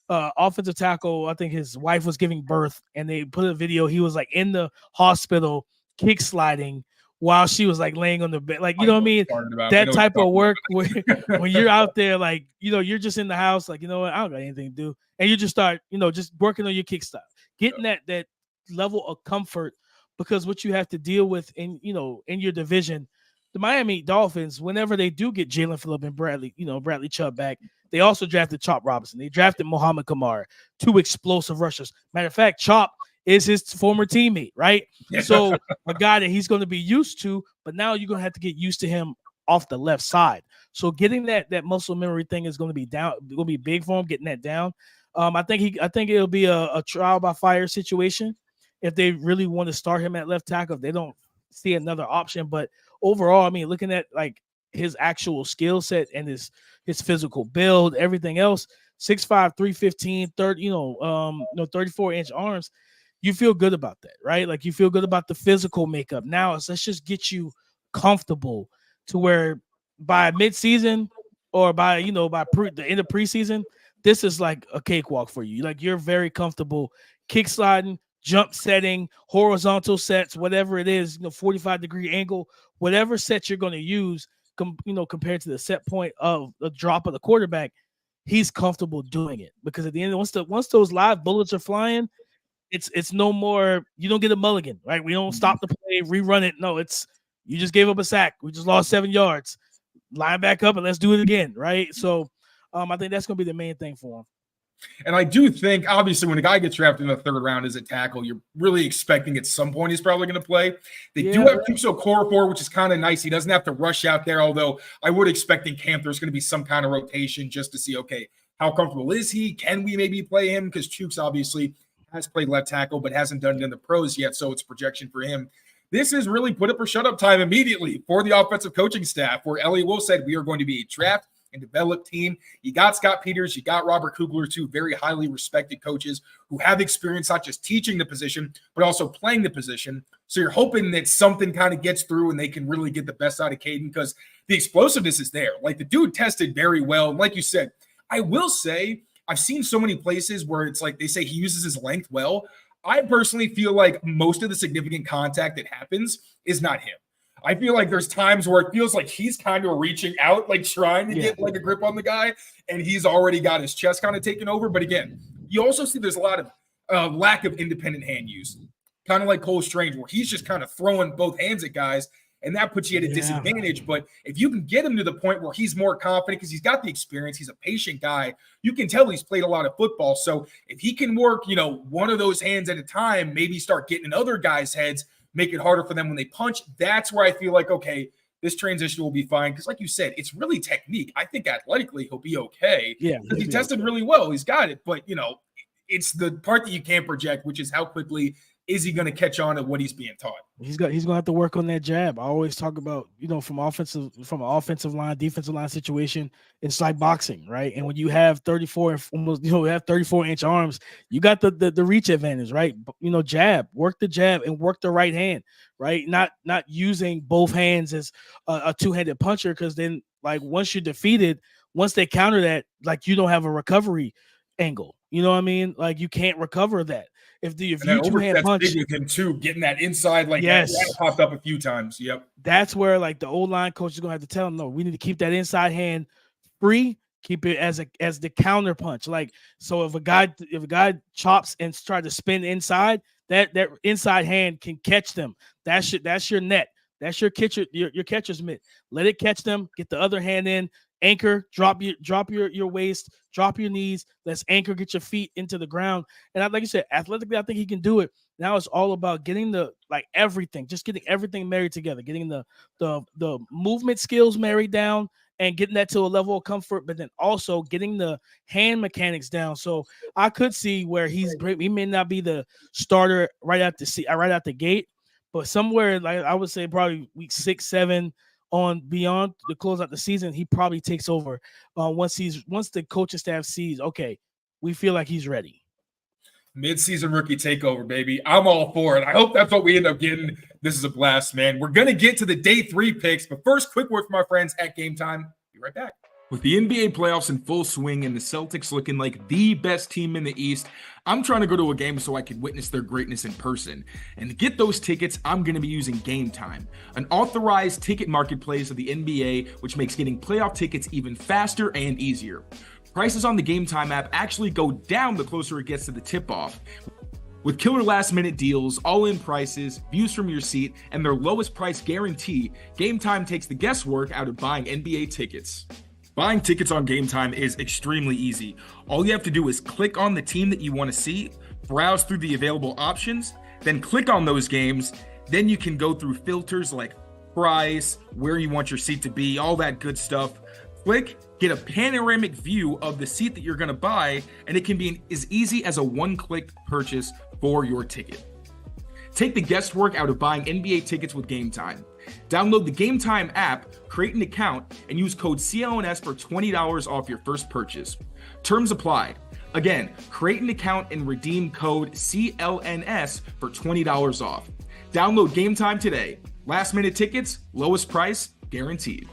Offensive tackle, I think his wife was giving birth, and they put a video. He was in the hospital, kick sliding while she was laying on the bed. You know what I mean? That type of work where when you're out there, you're just in the house, what, I don't got anything to do. And you just start, just working on your kick style, getting that level of comfort, because what you have to deal with in your division, the Miami Dolphins, whenever they do get Jalen Phillip and Bradley Chubb back, they also drafted Chop Robinson. They drafted Muhammad Kamara, 2 explosive rushers. Matter of fact, Chop is his former teammate, right? So a guy that he's going to be used to, but now you're going to have to get used to him off the left side. So getting that muscle memory thing is going to be down, going to be big for him, getting that down. I think it'll be a trial by fire situation if they really want to start him at left tackle. If they don't see another option, but overall, I mean, looking at like his actual skill set and his physical build, everything else, 6'5", 315, 34-inch arms. You feel good about that, right? Like you feel good about the physical makeup. Now let's just get you comfortable to where by midseason or by the end of preseason, this is like a cakewalk for you. Like you're very comfortable kick sliding, jump setting, horizontal sets, whatever it is, 45-degree angle, whatever set you're going to use, compared to the set point of the drop of the quarterback, he's comfortable doing it because at the end, once those live bullets are flying, it's no more. You don't get a mulligan, right? We don't stop the play, rerun it. No, it's you just gave up a sack. We just lost 7 yards. Line back up and let's do it again, right? So, I think that's going to be the main thing for him. And I do think, obviously, when a guy gets drafted in the third round as a tackle, you're really expecting at some point he's probably going to play. They do have Tuso Okorafor, which is kind of nice. He doesn't have to rush out there, although I would expect in camp there's going to be some kind of rotation just to see, okay, how comfortable is he? Can we maybe play him? Because Chooks obviously has played left tackle but hasn't done it in the pros yet, so it's projection for him. This is really put up or shut up time immediately for the offensive coaching staff, where Elliot Wolf said we are going to be a draft and develop team. You got Scott Peters, you got Robert Kugler, two very highly respected coaches who have experience not just teaching the position, but also playing the position. So you're hoping that something kind of gets through and they can really get the best out of Kaden because the explosiveness is there. Like the dude tested very well. And like you said, I will say I've seen so many places where it's like they say he uses his length well. I personally feel like most of the significant contact that happens is not him. I feel like there's times where it feels like he's kind of reaching out, like trying to get like a grip on the guy, and he's already got his chest kind of taken over. But again, you also see there's a lot of lack of independent hand use, kind of like Cole Strange, where he's just kind of throwing both hands at guys, and that puts you at a disadvantage. But if you can get him to the point where he's more confident because he's got the experience, he's a patient guy, you can tell he's played a lot of football. So if he can work, one of those hands at a time, maybe start getting in other guys' heads, make it harder for them when they punch, that's where I feel like, okay, this transition will be fine. Because like you said, it's really technique. I think athletically he'll be okay. Yeah. Because he tested really well. He's got it. But, it's the part that you can't project, which is how quickly is he going to catch on to what he's being taught. He's going to have to work on that jab. I always talk about, from an offensive line, defensive line situation, it's like boxing, right? And when you have 34-inch arms, you got the reach advantage, right? Work the jab and work the right hand, right? Not using both hands as a two-handed puncher, because then like once you're defeated, once they counter that, like you don't have a recovery angle. You know what I mean? Like you can't recover that. If you two-hand punch big with him too, getting that inside, like that popped up a few times. Yep. That's where like the O-line coach is gonna have to tell him, no, we need to keep that inside hand free, keep it as the counter punch. Like, so if a guy chops and tries to spin inside, that inside hand can catch them. That's your net. That's your catcher's mitt. Let it catch them, get the other hand in, anchor, drop your waist, drop your knees. Let's anchor, get your feet into the ground. And like you said, athletically, I think he can do it. Now it's all about getting everything married together, getting the movement skills married down and getting that to a level of comfort, but then also getting the hand mechanics down. So I could see where he may not be the starter right out the gate, but somewhere like I would say probably week 6, 7 on beyond the close out the season, he probably takes over once the coaching staff sees, okay, we feel like he's ready. Mid-season rookie takeover, baby. I'm all for it. I hope that's what we end up getting. This is a blast, man. We're going to get to the day 3 picks, but first, quick word from our friends at Game Time. Be right back. With the NBA playoffs in full swing and the Celtics looking like the best team in the East, I'm trying to go to a game so I can witness their greatness in person. And to get those tickets, I'm going to be using Game Time, an authorized ticket marketplace of the NBA, which makes getting playoff tickets even faster and easier. Prices on the Game Time app actually go down the closer it gets to the tip-off. With killer last-minute deals, all-in prices, views from your seat, and their lowest price guarantee, Game Time takes the guesswork out of buying NBA tickets. Buying tickets on Game Time is extremely easy. All you have to do is click on the team that you want to see, browse through the available options, then click on those games. Then you can go through filters like price, where you want your seat to be, all that good stuff. Click, Get a panoramic view of the seat that you're going to buy, and it can be as easy as a one-click purchase for your ticket. Take the guesswork out of buying NBA tickets with Game Time. Download the Game Time app, create an account, and use code CLNS for $20 off your first purchase. Terms apply. Again, create an account and redeem code CLNS for $20 off. Download Game Time today. Last minute tickets, lowest price, guaranteed.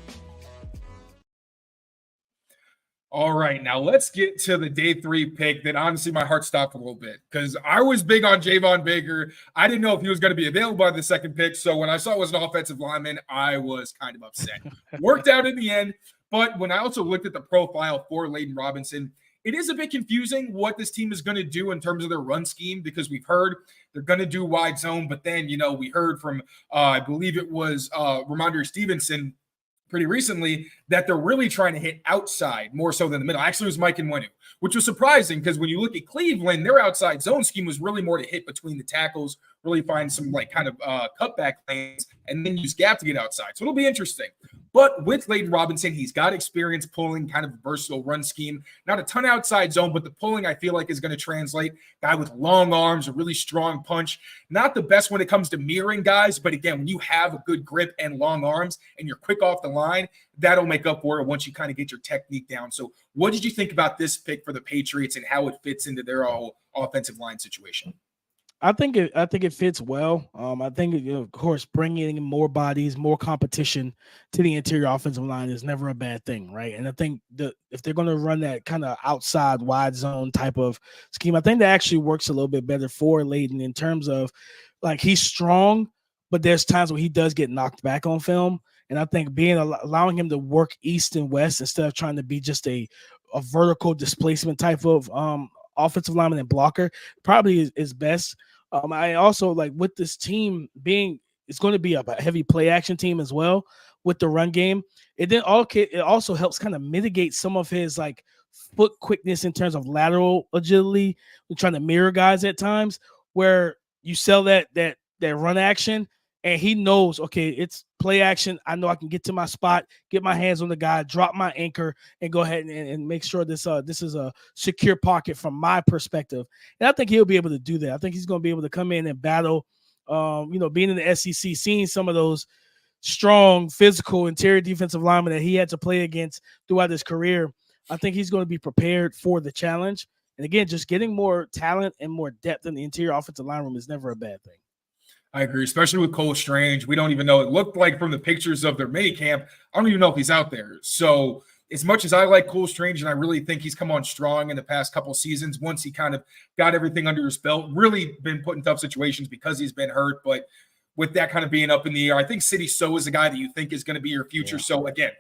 All right, now let's get to the day 3 pick that honestly my heart stopped a little bit because I was big on Javon Baker. I didn't know if he was going to be available by the second pick. So when I saw it was an offensive lineman, I was kind of upset. Worked out in the end. But when I also looked at the profile for Laden Robinson, it is a bit confusing what this team is going to do in terms of their run scheme because we've heard they're going to do wide zone. But then, we heard from, I believe it was Ramondre Stevenson pretty recently that they're really trying to hit outside more so than the middle. Actually, it was Mike Nwenu, which was surprising because when you look at Cleveland, their outside zone scheme was really more to hit between the tackles, really find some cutback lanes, and then use gap to get outside. So it'll be interesting. But with Laden Robinson, he's got experience pulling kind of a versatile run scheme. Not a ton outside zone, but the pulling I feel like is going to translate. Guy with long arms, a really strong punch. Not the best when it comes to mirroring guys, but again, when you have a good grip and long arms and you're quick off the line, that'll make up for it once you kind of get your technique down. So what did you think about this pick for the Patriots and how it fits into their whole offensive line situation? I think it fits well. I think, of course, bringing in more bodies, more competition to the interior offensive line is never a bad thing, right? And I think if they're going to run that kind of outside wide zone type of scheme, I think that actually works a little bit better for Laden in terms of he's strong, but there's times when he does get knocked back on film. And I think allowing him to work east and west instead of trying to be just a vertical displacement type of offensive lineman and blocker probably is best. I also with this team it's going to be a heavy play action team as well with the run game. It also helps kind of mitigate some of his foot quickness in terms of lateral agility. We're trying to mirror guys at times where you sell that run action and he knows, okay, it's play action. I know I can get to my spot, get my hands on the guy, drop my anchor, and go ahead and make sure this is a secure pocket from my perspective. And I think he'll be able to do that. I think he's going to be able to come in and battle. Being in the SEC, seeing some of those strong, physical interior defensive linemen that he had to play against throughout his career, I think he's going to be prepared for the challenge. And again, just getting more talent and more depth in the interior offensive line room is never a bad thing. I agree, especially with Cole Strange. We don't even know. It looked like from the pictures of their mini camp, I don't even know if he's out there. So as much as I like Cole Strange, and I really think he's come on strong in the past couple of seasons, once he kind of got everything under his belt, really been put in tough situations because he's been hurt. But with that kind of being up in the air, I think City So is a guy that you think is going to be your future. Yeah. So again,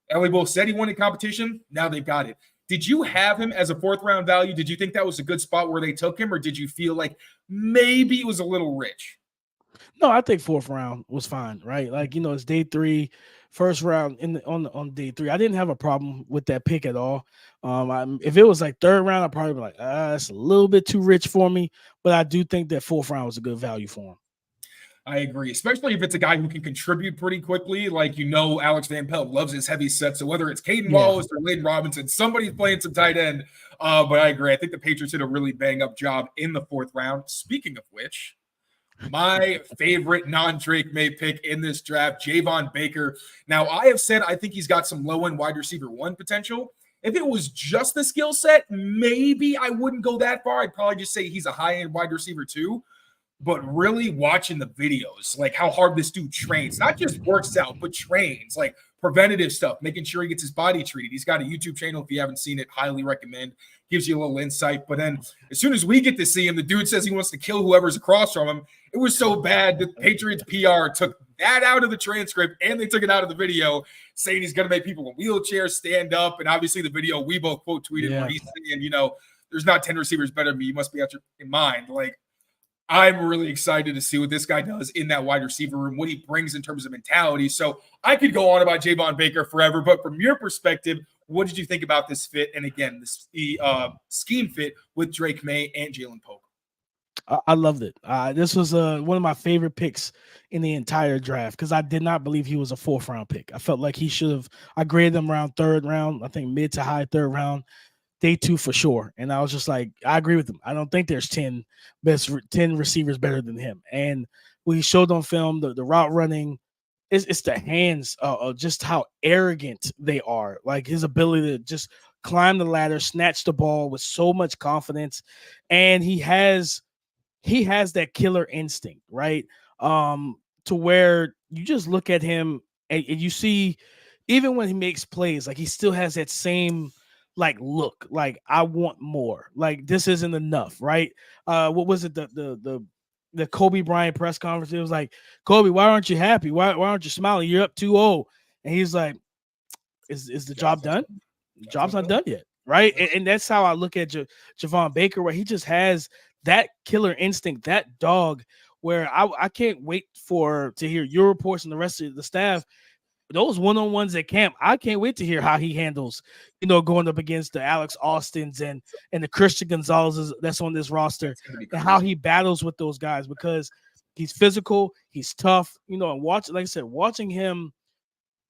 Ellie Bull said he wanted competition. Now they've got it. Did you have him as a 4th-round value? Did you think that was a good spot where they took him, or did you feel like maybe it was a little rich? No, I think 4th round was fine, right? It's day 3, 1st round on day 3. I didn't have a problem with that pick at all. If it was 3rd round, I'd probably be like, that's a little bit too rich for me. But I do think that 4th round was a good value for him. I agree, especially if it's a guy who can contribute pretty quickly. Alex Van Pelt loves his heavy set. So whether it's Kaden Wallace or Laden Robinson, somebody's playing some tight end. But I agree. I think the Patriots did a really bang-up job in the 4th round. Speaking of which, my favorite non-Drake Maye pick in this draft, Javon Baker. Now, I have said I think he's got some low-end wide receiver 1 potential. If it was just the skill set, maybe I wouldn't go that far. I'd probably just say he's a high-end wide receiver 2. But really watching the videos, how hard this dude trains, not just works out, but trains, preventative stuff, making sure he gets his body treated. He's got a YouTube channel. If you haven't seen it, highly recommend. Gives you a little insight. But then as soon as we get to see him, the dude says he wants to kill whoever's across from him. It was so bad that Patriots PR took that out of the transcript and they took it out of the video, saying he's going to make people in wheelchairs stand up. And obviously the video we both quote tweeted where he's saying, there's not 10 receivers better than me. You must be out in mind. I'm really excited to see what this guy does in that wide receiver room, what he brings in terms of mentality. So I could go on about Javon Baker forever, but from your perspective, what did you think about this fit? And again, the scheme fit with Drake Maye and Jalen Polk. I loved it. This was one of my favorite picks in the entire draft because I did not believe he was a 4th round pick. I felt like he should have. I graded him around 3rd round. I think mid to high 3rd round, day 2 for sure. And I was just like, I agree with him. I don't think there's 10 receivers better than him. And we showed on film the route running. It's the hands of just how arrogant they are. Like his ability to just climb the ladder, snatch the ball with so much confidence, and he has that killer instinct, right? To where you just look at him and you see, even when he makes plays, like he still has that same like look, like I want more, like this isn't enough, right? What was it? The Kobe Bryant press conference. It was like, Kobe, why aren't you happy? Why aren't you smiling? You're up 2-0. And he's like, is the job done? The job's not done yet, right? And that's how I look at Javon Baker, where he just has that killer instinct, that dog, where I can't wait to hear your reports and the rest of the staff. Those one-on-ones at camp, I can't wait to hear how he handles, going up against the Alex Austins and the Christian Gonzalez's that's on this roster, and how he battles with those guys, because he's physical, he's tough, and like I said, watching him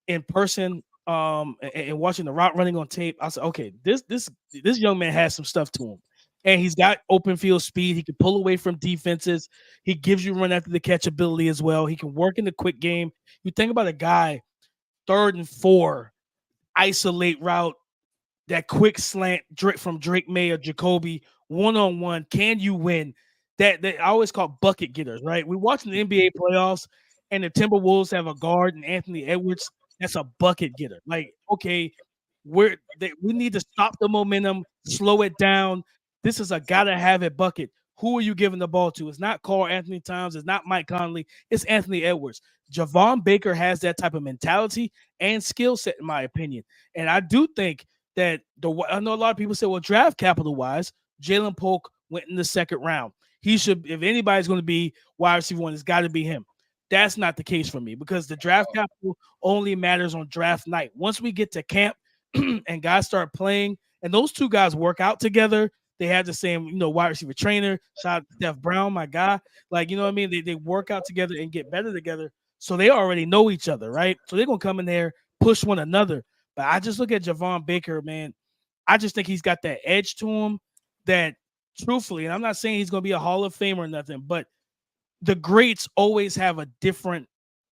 in person, and watching the route running on tape, I said, okay, this young man has some stuff to him. And he's got open field speed. He can pull away from defenses. He gives you run after the catch ability as well. He can work in the quick game. You think about a guy, 3rd and 4, isolate route, that quick slant from Drake Maye or Jacoby, one-on-one. Can you win? That I always call bucket getters, right? We're watching the NBA playoffs, and the Timberwolves have a guard and Anthony Edwards. That's a bucket getter. Like, okay, we need to stop the momentum, slow it down. This is a gotta-have-it bucket. Who are you giving the ball to? It's not Karl Anthony Towns. It's not Mike Conley. It's Anthony Edwards. Javon Baker has that type of mentality and skill set, in my opinion. And I do think that I know a lot of people say, well, draft capital-wise, Jalen Polk went in the 2nd round. He should, if anybody's going to be wide receiver 1, it's got to be him. That's not the case for me, because the draft capital only matters on draft night. Once we get to camp and guys start playing, and those two guys work out together, they have the same, wide receiver trainer. Shout out to Steph Brown, my guy. Like, you know what I mean? They work out together and get better together. So they already know each other, right? So they're going to come in there, push one another. But I just look at Javon Baker, man. I just think he's got that edge to him that, truthfully, and I'm not saying he's going to be a Hall of Famer or nothing, but the greats always have a different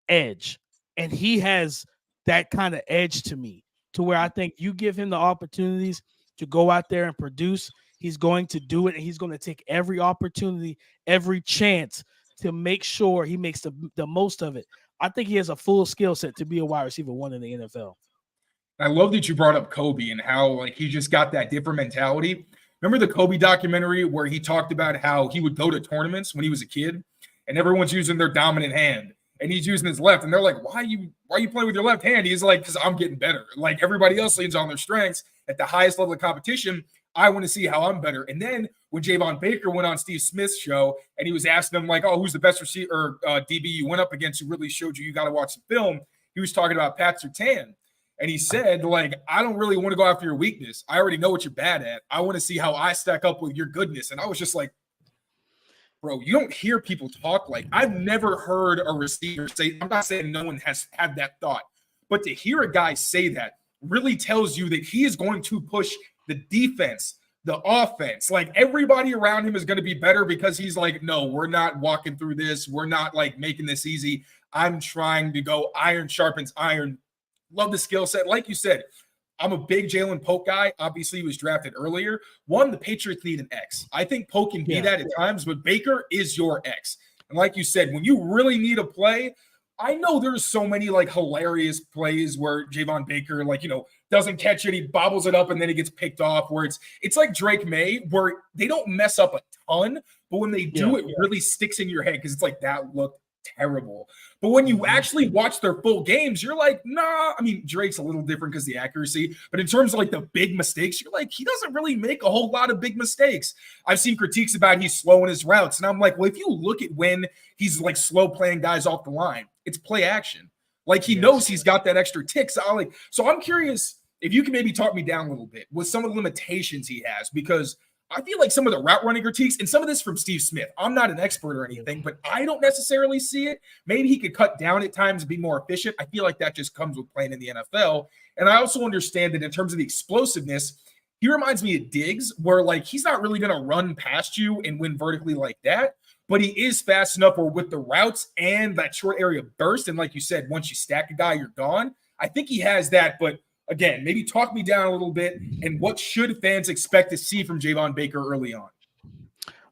edge. And he has that kind of edge to me, to where I think you give him the opportunities to go out there and produce, he's going to do it, and he's going to take every opportunity, every chance to make sure he makes the most of it. I think he has a full skill set to be a wide receiver 1 in the NFL. I love that you brought up Kobe and how he just got that different mentality. Remember the Kobe documentary where he talked about how he would go to tournaments when he was a kid and everyone's using their dominant hand and he's using his left, and they're like, why are you playing with your left hand? He's like, because I'm getting better. Like everybody else leans on their strengths at the highest level of competition. I want to see how I'm better. And then when Javon Baker went on Steve Smith's show and he was asking him like, oh, who's the best receiver DB you went up against who really showed you got to watch the film? He was talking about Pat Surtain. And he said, like, I don't really want to go after your weakness. I already know what you're bad at. I want to see how I stack up with your goodness. And I was just like, bro, you don't hear people talk like, I've never heard a receiver say, I'm not saying no one has had that thought, but to hear a guy say that really tells you that he is going to push the defense, the offense. Like everybody around him is going to be better because he's like, no, we're not walking through this. We're not like making this easy. I'm trying to go iron sharpens iron. Love the skill set. Like you said, I'm a big Jalen Polk guy. Obviously, he was drafted earlier. One, the Patriots need an X. I think Polk can be that at times, but Baker is your X. And like you said, when you really need a play, I know there's so many like hilarious plays where Javon Baker, like, doesn't catch it. He bobbles it up and then he gets picked off, where it's like Drake Maye, where they don't mess up a ton, but when they do, it really sticks in your head because it's like, that looked terrible. But when you actually watch their full games, you're like, nah. I mean, Drake's a little different because the accuracy, but in terms of like the big mistakes, you're like, he doesn't really make a whole lot of big mistakes. I've seen critiques about he's slow in his routes, and I'm like, well, if you look at when he's like slow playing guys off the line, it's play action. Like he knows he's got that extra tick. So I'm curious if you can maybe talk me down a little bit with some of the limitations he has, because I feel like some of the route running critiques, and some of this from Steve Smith, I'm not an expert or anything, but I don't necessarily see it. Maybe he could cut down at times and be more efficient. I feel like that just comes with playing in the NFL. And I also understand that in terms of the explosiveness, he reminds me of Diggs, where like he's not really going to run past you and win vertically like that, but he is fast enough where with the routes and that short area burst, and like you said, once you stack a guy, you're gone. I think he has that, but again, maybe talk me down a little bit, and what should fans expect to see from Javon Baker early on?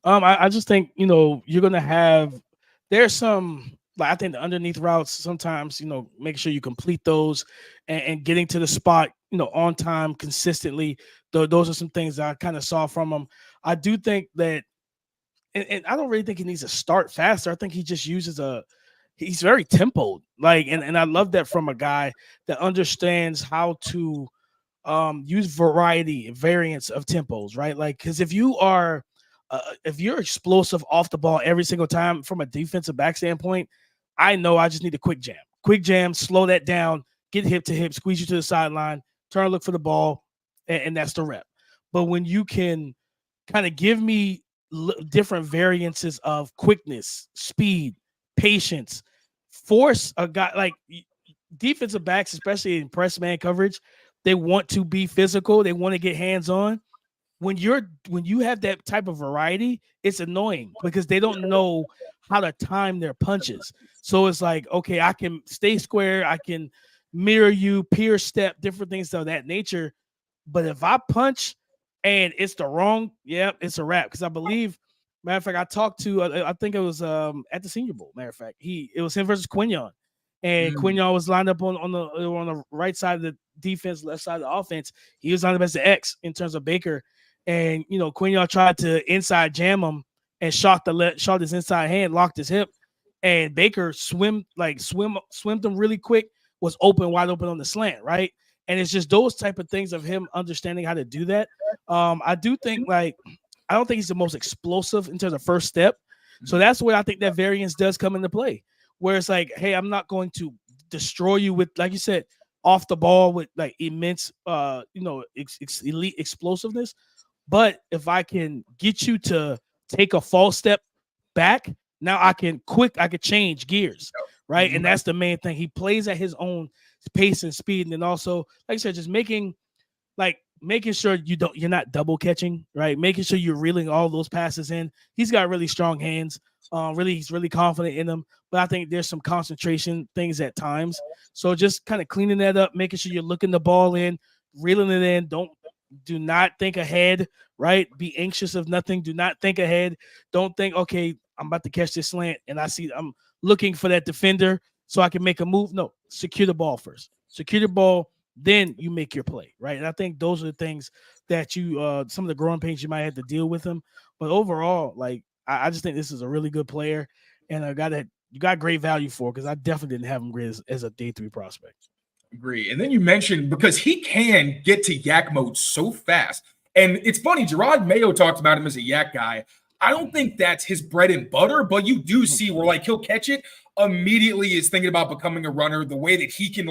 I just think, you're going to have – there's some – like I think the underneath routes sometimes, make sure you complete those and getting to the spot, on time consistently. Those are some things that I kind of saw from him. I do think that – and I don't really think he needs to start faster. I think he just uses he's very tempoed. Like, and I love that from a guy that understands how to use variety and variance of tempos, right? Like, because if you're explosive off the ball every single time from a defensive back standpoint, I know I just need a quick jam, slow that down, get hip to hip, squeeze you to the sideline, turn, look for the ball, and that's the rep. But when you can kind of give me different variances of quickness, speed, patience, force a guy like defensive backs, especially in press man coverage, they want to be physical. They want to get hands on. When you have that type of variety, it's annoying because they don't know how to time their punches. So it's like, okay, I can stay square, I can mirror you, pierce step, different things of that nature. But if I punch and it's the wrong, it's a wrap. Because I believe, matter of fact, I talked to, I think it was at the Senior Bowl. Matter of fact, it was him versus Quinyon, and Quinyon was lined up on the right side of the defense, left side of the offense. He was lined up as the X in terms of Baker, and Quinyon tried to inside jam him and shot his inside hand, locked his hip, and Baker swimmed him really quick, was wide open on the slant, right? And it's just those type of things of him understanding how to do that. I do think I don't think he's the most explosive in terms of first step. So that's where I think that variance does come into play, where it's like, hey, I'm not going to destroy you with, like you said, off the ball with like immense, elite explosiveness. But if I can get you to take a false step back, now I can change gears, right? Mm-hmm. And that's the main thing. He plays at his own pace and speed. And then also, like I said, just making sure you're not double catching, right? Making sure you're reeling all those passes in. He's got really strong hands. He's really confident in them. But I think there's some concentration things at times. So just kind of cleaning that up, making sure you're looking the ball in, reeling it in. Do not think ahead, right? Be anxious of nothing. Do not think ahead. Don't think, okay, I'm about to catch this slant and I'm looking for that defender so I can make a move. No, secure the ball first. Secure the ball, then you make your play, right? And I think those are the things that some of the growing pains you might have to deal with him. But overall, I just think this is a really good player and a guy that you got great value for, because I definitely didn't have him great as a day 3 prospect. Agree. And then you mentioned, because he can get to yak mode so fast. And it's funny, Gerard Mayo talked about him as a yak guy. I don't think that's his bread and butter, but you do see where he'll catch it, immediately is thinking about becoming a runner, the way that he can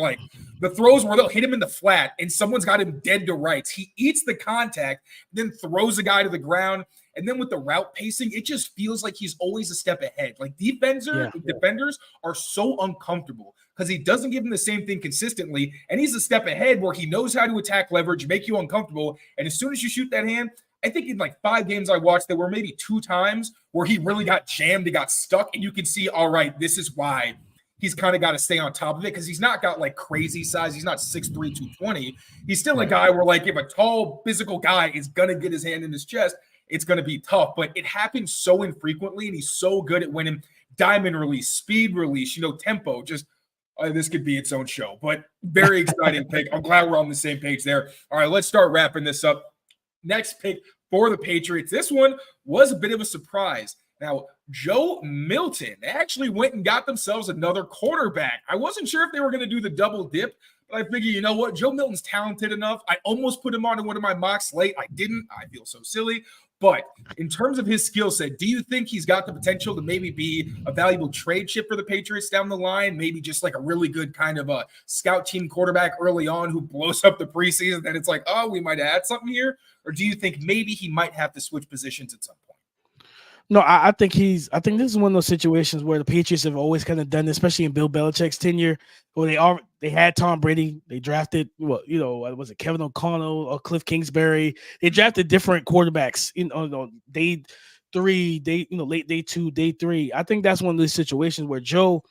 the throws where they'll hit him in the flat and someone's got him dead to rights. He eats the contact, then throws a guy to the ground. And then with the route pacing, it just feels like he's always a step ahead. Like defenders are so uncomfortable because he doesn't give them the same thing consistently. And he's a step ahead where he knows how to attack leverage, make you uncomfortable. And as soon as you shoot that hand, I think in 5 games I watched, there were maybe 2 times where he really got jammed, he got stuck, and you can see, all right, this is why he's kind of got to stay on top of it, because he's not got crazy size. He's not 6'3", 220. He's still a guy where if a tall physical guy is going to get his hand in his chest, it's going to be tough. But it happens so infrequently, and he's so good at winning diamond release, speed release, tempo. Just this could be its own show, but very exciting pick. I'm glad we're on the same page there. All right, let's start wrapping this up. Next pick for the Patriots. This one was a bit of a surprise. Now, Joe Milton actually went and got themselves another quarterback. I wasn't sure if they were going to do the double dip, but I figured, you know what? Joe Milton's talented enough. I almost put him on in one of my mocks late. I didn't. I feel so silly. But in terms of his skill set, do you think he's got the potential to maybe be a valuable trade chip for the Patriots down the line? Maybe just like a really good kind of a scout team quarterback early on who blows up the preseason, then it's like, oh, we might add something here? Or do you think maybe he might have to switch positions at some point? No, I think this is one of those situations where the Patriots have always kind of done this, especially in Bill Belichick's tenure, where they had Tom Brady, they drafted was it Kevin O'Connell or Cliff Kingsbury? They drafted different quarterbacks, day 3, late day 2, day 3. I think that's one of those situations where Joe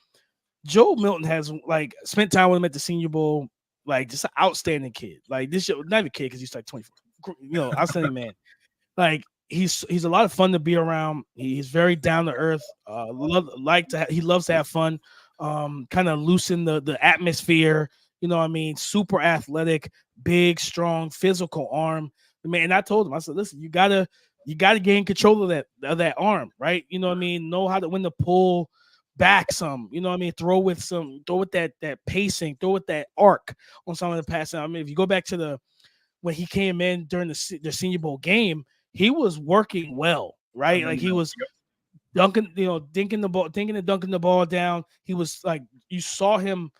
Milton has like spent time with him at the Senior Bowl, like just an outstanding kid. Like this, not a kid because he's like 24, outstanding man. Like he's a lot of fun to be around. He's very down to earth. He loves to have fun. Kind of loosen the atmosphere. Super athletic, big, strong, physical arm. Man, and I told him, I said, listen, you gotta gain control of that arm, right? Know how to when to pull back some. Throw with that pacing, throw with that arc on some of the passing. If you go back to when he came in during the Senior Bowl game, he was working well, right? Like he was dunking the ball down. He was like, you saw him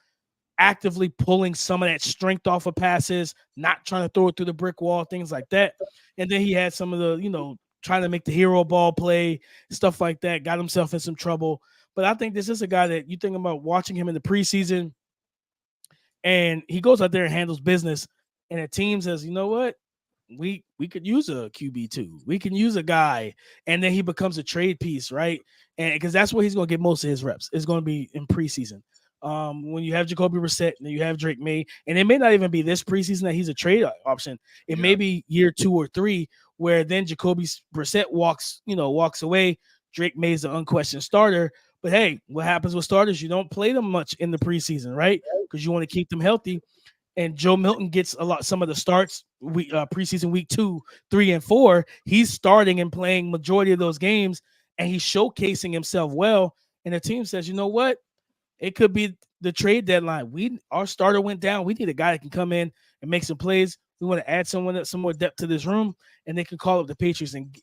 actively pulling some of that strength off of passes, not trying to throw it through the brick wall, things like that. And then he had some of the, trying to make the hero ball play, stuff like that, got himself in some trouble. But I think this is a guy that you think about watching him in the preseason, and he goes out there and handles business. And the team says, you know what? We could use a QB2. We can use a guy, and then he becomes a trade piece, right? And because that's where he's going to get most of his reps. It's going to be in preseason. When you have Jacoby Brissett and you have Drake Maye, and it may not even be this preseason that he's a trade option. It may be year 2 or 3 where then Jacoby Brissett walks away. Drake Maye is the unquestioned starter. But hey, what happens with starters? You don't play them much in the preseason, right? Because you want to keep them healthy. And Joe Milton gets some of the starts preseason week 2, 3, and 4. He's starting and playing majority of those games, and he's showcasing himself well. And the team says, you know what? It could be the trade deadline. Our starter went down. We need a guy that can come in and make some plays. We want to add some more depth to this room, and they can call up the Patriots and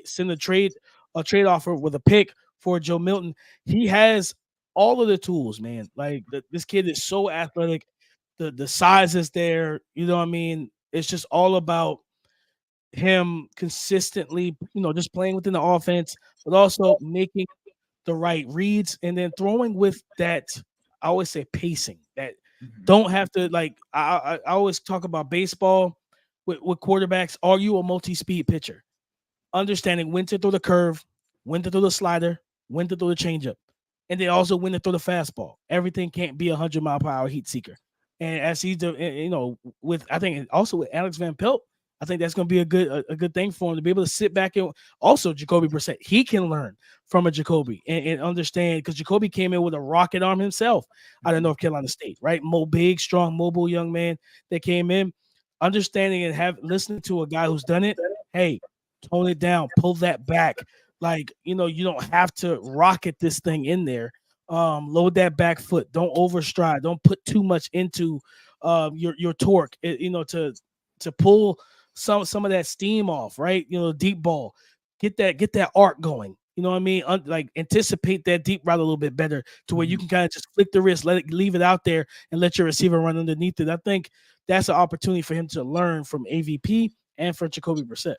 send a trade offer with a pick for Joe Milton. He has all of the tools, man. Like this kid is so athletic. The size is there. It's just all about him consistently, just playing within the offense, but also making the right reads and then throwing with that. I always say pacing. That don't have to I always talk about baseball with quarterbacks. Are you a multi-speed pitcher? Understanding when to throw the curve, when to throw the slider, when to throw the changeup, and then also when to throw the fastball. Everything can't be 100-mile-per-hour heat seeker. And as he's I think also with Alex Van Pelt, I think that's going to be a good thing for him to be able to sit back and also Jacoby Brissett. He can learn from a Jacoby and understand, because Jacoby came in with a rocket arm himself out of North Carolina State, right? Big, strong, mobile young man that came in, understanding and listening to a guy who's done it. Hey, tone it down, pull that back. You don't have to rocket this thing in there. Load that back foot. Don't overstride. Don't put too much into your torque. To pull some of that steam off, right? Deep ball. Get that arc going. You know what I mean? Anticipate that deep route a little bit better to where you can kind of just flick the wrist, leave it out there, and let your receiver run underneath it. I think that's an opportunity for him to learn from AVP and from Jacoby Brissett.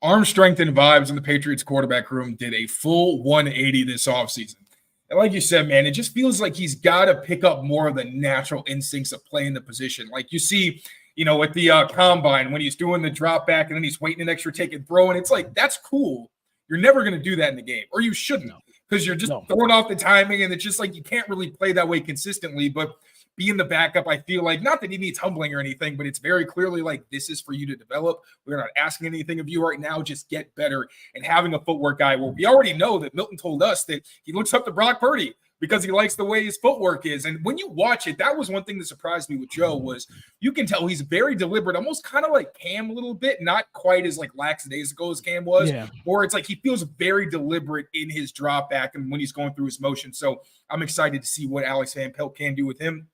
Arm strength and vibes in the Patriots quarterback room did a full 180 this offseason. And like you said, man, it just feels like he's got to pick up more of the natural instincts of playing the position. Like you see, with the combine, when he's doing the drop back and then he's waiting an extra take and throw, and it's like, that's cool. You're never going to do that in the game, or you shouldn't, because you're just throwing off the timing, and it's just like you can't really play that way consistently. But being the backup, I feel like, not that he needs humbling or anything, but it's very clearly like, this is for you to develop. We're not asking anything of you right now. Just get better. And having a footwork guy, well, we already know that Milton told us that he looks up to Brock Purdy because he likes the way his footwork is. And when you watch it, that was one thing that surprised me with Joe, was you can tell he's very deliberate, almost kind of like Cam a little bit, not quite as lackadaisical as Cam was, or it's like he feels very deliberate in his drop back and when he's going through his motion. So I'm excited to see what Alex Van Pelt can do with him.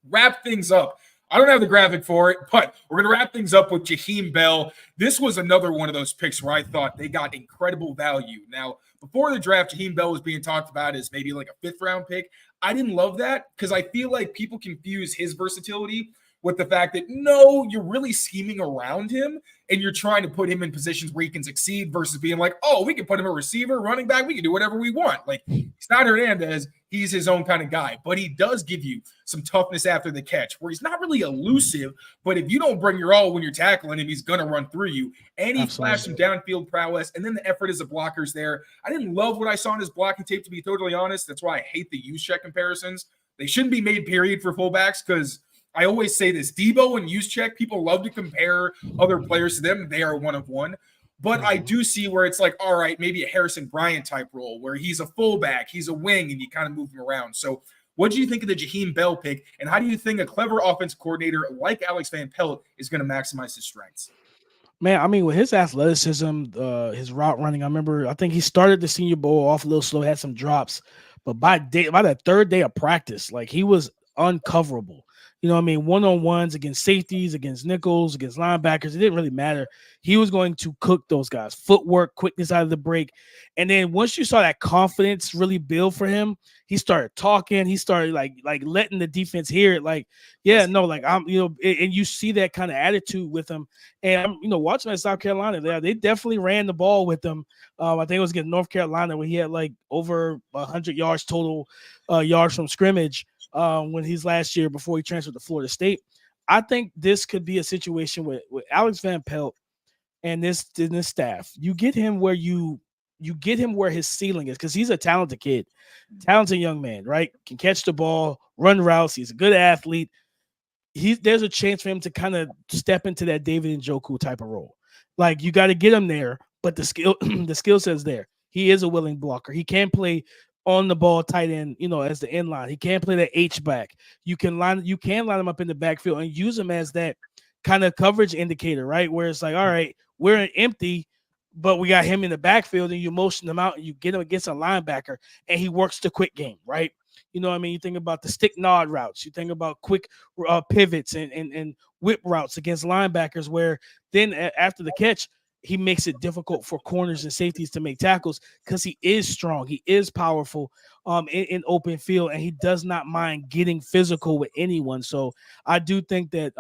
Wrap things up. I don't have the graphic for it, but we're going to wrap things up with Jaheim Bell. This was another one of those picks where I thought they got incredible value. Now, before the draft, Jaheim Bell was being talked about as maybe like a 5th-round pick. I didn't love that because I feel like people confuse his versatility with the fact that, no, you're really scheming around him and you're trying to put him in positions where he can succeed versus being like, oh, we can put him a receiver, running back, we can do whatever we want. Like, he's not Hernandez. He's his own kind of guy, but he does give you some toughness after the catch where he's not really elusive, but if you don't bring your all when you're tackling him, he's going to run through you. And he flashed some downfield prowess, and then the effort as a blocker's there. I didn't love what I saw in his blocking tape, to be totally honest. That's why I hate the use check comparisons. They shouldn't be made, period, for fullbacks, because I always say this, Debo and use check, people love to compare other players to them. They are one of one. But I do see where it's like, all right, maybe a Harrison Bryant type role where he's a fullback, he's a wing, and you kind of move him around. So what do you think of the Jaheim Bell pick? And how do you think a clever offensive coordinator like Alex Van Pelt is going to maximize his strengths? Man, I mean, with his athleticism, his route running, I think he started the Senior Bowl off a little slow, had some drops. But by that 3rd day of practice, like, he was uncoverable. You know what I mean? One-on-ones against safeties, against nickels, against linebackers. It didn't really matter. He was going to cook those guys. Footwork, quickness out of the break. And then once you saw that confidence really build for him, he started talking. He started like letting the defense hear it. Like, yeah, no, like I'm, and you see that kind of attitude with him. And I'm, watching at South Carolina, they definitely ran the ball with him. I think it was against North Carolina where he had like over 100 yards total yards from scrimmage. When he's last year before he transferred to Florida State. I think this could be a situation with Alex Van Pelt and this staff. You get him where you get him where his ceiling is, because he's a talented kid, talented young man, right? Can catch the ball, run routes. He's a good athlete. There's a chance for him to kind of step into that David Njoku type of role. Like, you got to get him there, but the skill set's there. He is a willing blocker. He can play on the ball tight end, as the end line. He can't play that H back. You can line him up in the backfield and use him as that kind of coverage indicator, right? Where it's like, all right, we're in empty, but we got him in the backfield, and you motion him out and you get him against a linebacker, and he works the quick game, right? You know what I mean? You think about the stick nod routes. You think about quick pivots and whip routes against linebackers, where then after the catch, he makes it difficult for corners and safeties to make tackles because he is strong. He is powerful in open field, and he does not mind getting physical with anyone. So I do think that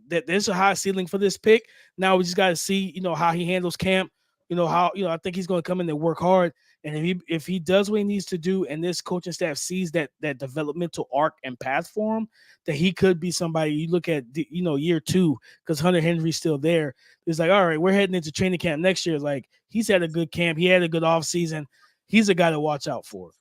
that there's a high ceiling for this pick. Now we just got to see, how he handles camp. I think he's going to come in and work hard. And if he does what he needs to do, and this coaching staff sees that developmental arc and path for him, that he could be somebody. You look at year 2, because Hunter Henry's still there. It's like, all right, we're heading into training camp next year. Like, he's had a good camp. He had a good offseason. He's a guy to watch out for.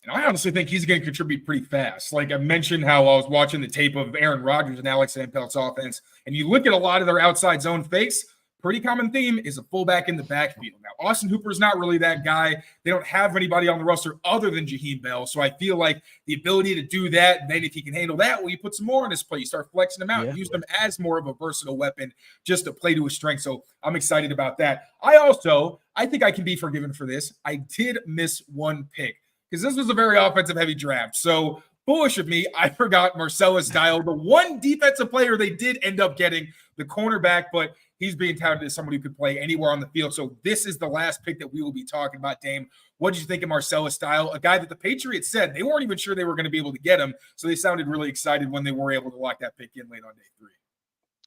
And I honestly think he's going to contribute pretty fast. Like I mentioned, how I was watching the tape of Aaron Rodgers and Alex Van Pelt's offense, and you look at a lot of their outside zone fakes. Pretty common theme is a fullback in the backfield. Now, Austin Hooper is not really that guy. They don't have anybody on the roster other than Jaheim Bell. So I feel like the ability to do that, then if he can handle that, well, you put some more on his plate. You start flexing him out, use him as more of a versatile weapon just to play to his strength. So I'm excited about that. I think I can be forgiven for this. I did miss one pick because this was a very offensive heavy draft. So foolish of me, I forgot Marcellas Dial, the one defensive player they did end up getting, the cornerback, but he's being touted as somebody who could play anywhere on the field. So this is the last pick that we will be talking about, Dame. What did you think of Marcellas Dial, a guy that the Patriots said they weren't even sure they were going to be able to get him, so they sounded really excited when they were able to lock that pick in late on day 3.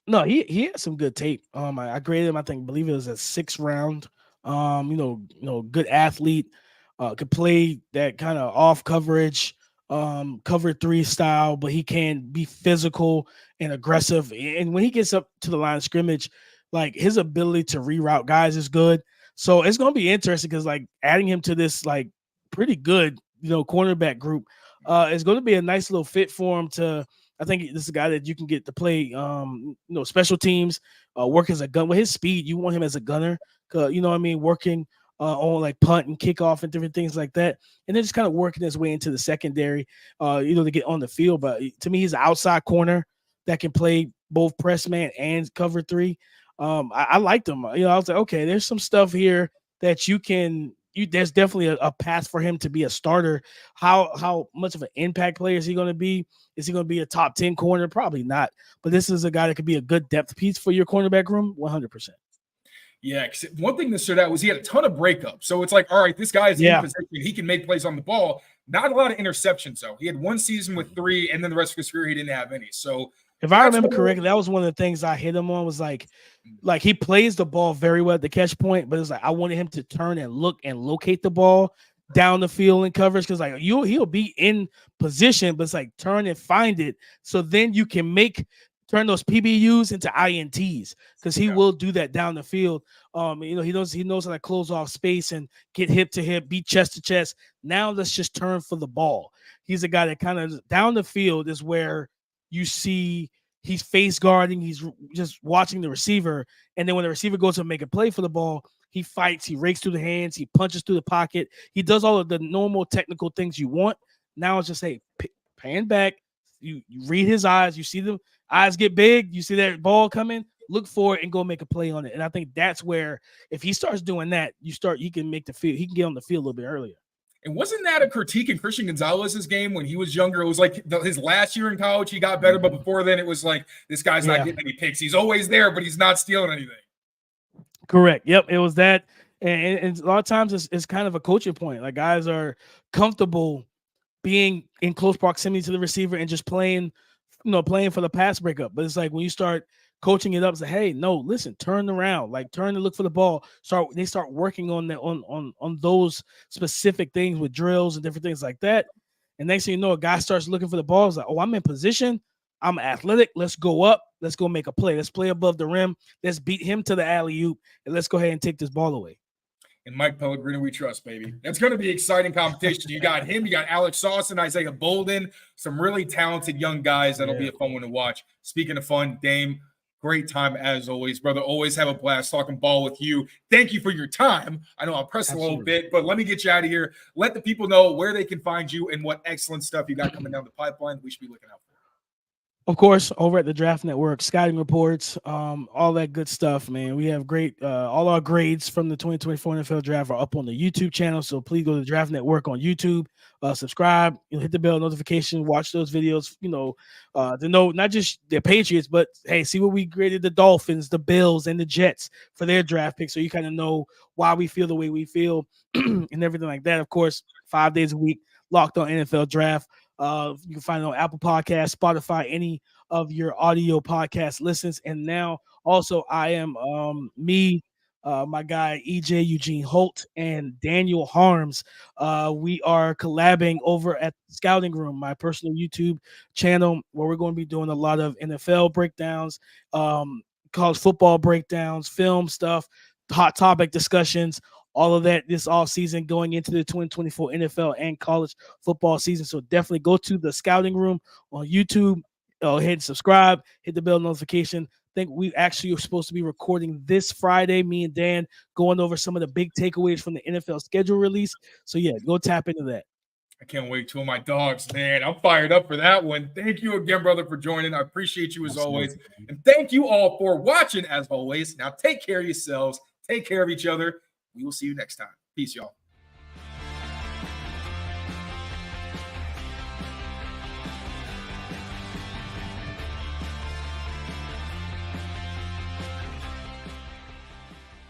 No, he had some good tape. I graded him, believe it was a 6th round. Good athlete, could play that kind of off coverage, cover 3 style, but he can be physical and aggressive. And when he gets up to the line of scrimmage, like, his ability to reroute guys is good. So it's going to be interesting because, like, adding him to this, like, pretty good, cornerback group is going to be a nice little fit for him I think this is a guy that you can get to play, special teams, work as a gun with his speed. You want him as a gunner, working on like punt and kickoff and different things like that. And then just kind of working his way into the secondary, to get on the field. But to me, he's an outside corner that can play both press man and cover 3. I liked him. I was like, okay, there's some stuff here that you can there's definitely a path for him to be a starter. How much of an impact player is he going to be? Is he going to be a top 10 corner? Probably not. But this is a guy that could be a good depth piece for your cornerback room, 100%. Yeah, one thing that stood out was he had a ton of breakups. So it's like, all right, this guy is in position. He can make plays on the ball. Not a lot of interceptions, though. He had one season with 3, and then the rest of his career, he didn't have any. So if I remember correctly, that was one of the things I hit him on was like he plays the ball very well at the catch point, but it's like I wanted him to turn and look and locate the ball down the field in coverage because like he'll be in position, but it's like turn and find it. So then you can turn those PBUs into INTs because he will do that down the field. He knows how to close off space and get hip to hip, beat chest to chest. Now let's just turn for the ball. He's a guy that kind of down the field is where you see he's face guarding, he's just watching the receiver, and then when the receiver goes to make a play for the ball, he fights, he rakes through the hands, he punches through the pocket, he does all of the normal technical things you want. Now it's just pan back, you read his eyes, you see the eyes get big, you see that ball coming, look for it and go make a play on it. And I think that's where if he starts doing that, he can make the field, he can get on the field a little bit earlier. And wasn't that a critique in Christian Gonzalez's game when he was younger? It was like his last year in college, he got better, but before then it was like, this guy's not getting any picks. He's always there, but he's not stealing anything. Correct. Yep. It was that. And a lot of times it's kind of a coaching point. Like guys are comfortable being in close proximity to the receiver and just playing for the pass breakup. But it's like when you start coaching it up, it's like, hey, no, listen, turn around, like turn and look for the ball. They start working on that on those specific things with drills and different things like that. And next thing you know, a guy starts looking for the ball. It's like, oh, I'm in position. I'm athletic. Let's go up. Let's go make a play. Let's play above the rim. Let's beat him to the alley-oop, and let's go ahead and take this ball away. And Mike Pellegrino, we trust, baby. That's going to be exciting competition. You got him. You got Alex Sauce, Isaiah Bolden, some really talented young guys. That'll be a fun one to watch. Speaking of fun, Dame, great time as always, brother. Always have a blast talking ball with you. Thank you for your time. I know I'll press a little bit, but let me get you out of here. Let the people know where they can find you and what excellent stuff you got coming down the pipeline we should be looking out for. Of course, over at the Draft Network, scouting reports, all that good stuff, man. We have great, all our grades from the 2024 NFL Draft are up on the YouTube channel. So please go to the Draft Network on YouTube, subscribe, hit the bell notification, watch those videos, to know not just the Patriots, but hey, see what we graded the Dolphins, the Bills, and the Jets for their draft picks. So you kind of know why we feel the way we feel and everything like that. Of course, 5 days a week, Locked On NFL Draft. You can find it on Apple Podcasts, Spotify, any of your audio podcast listens. And now also I am my guy EJ Eugene Holt and Daniel Harms. We are collabing over at Scouting Room, my personal YouTube channel, where we're going to be doing a lot of NFL breakdowns, college football breakdowns, film stuff, hot topic discussions, all of that this off season going into the 2024 NFL and college football season. So definitely go to the Scouting Room on YouTube. Hit and subscribe, hit the bell notification. I think we actually are supposed to be recording this Friday, me and Dan, going over some of the big takeaways from the NFL schedule release. So yeah, go tap into that. I can't wait. 2 of my dogs, man. I'm fired up for that one. Thank you again, brother, for joining. I appreciate you as always. And thank you all for watching as always. Now take care of yourselves. Take care of each other. We will see you next time. Peace, y'all.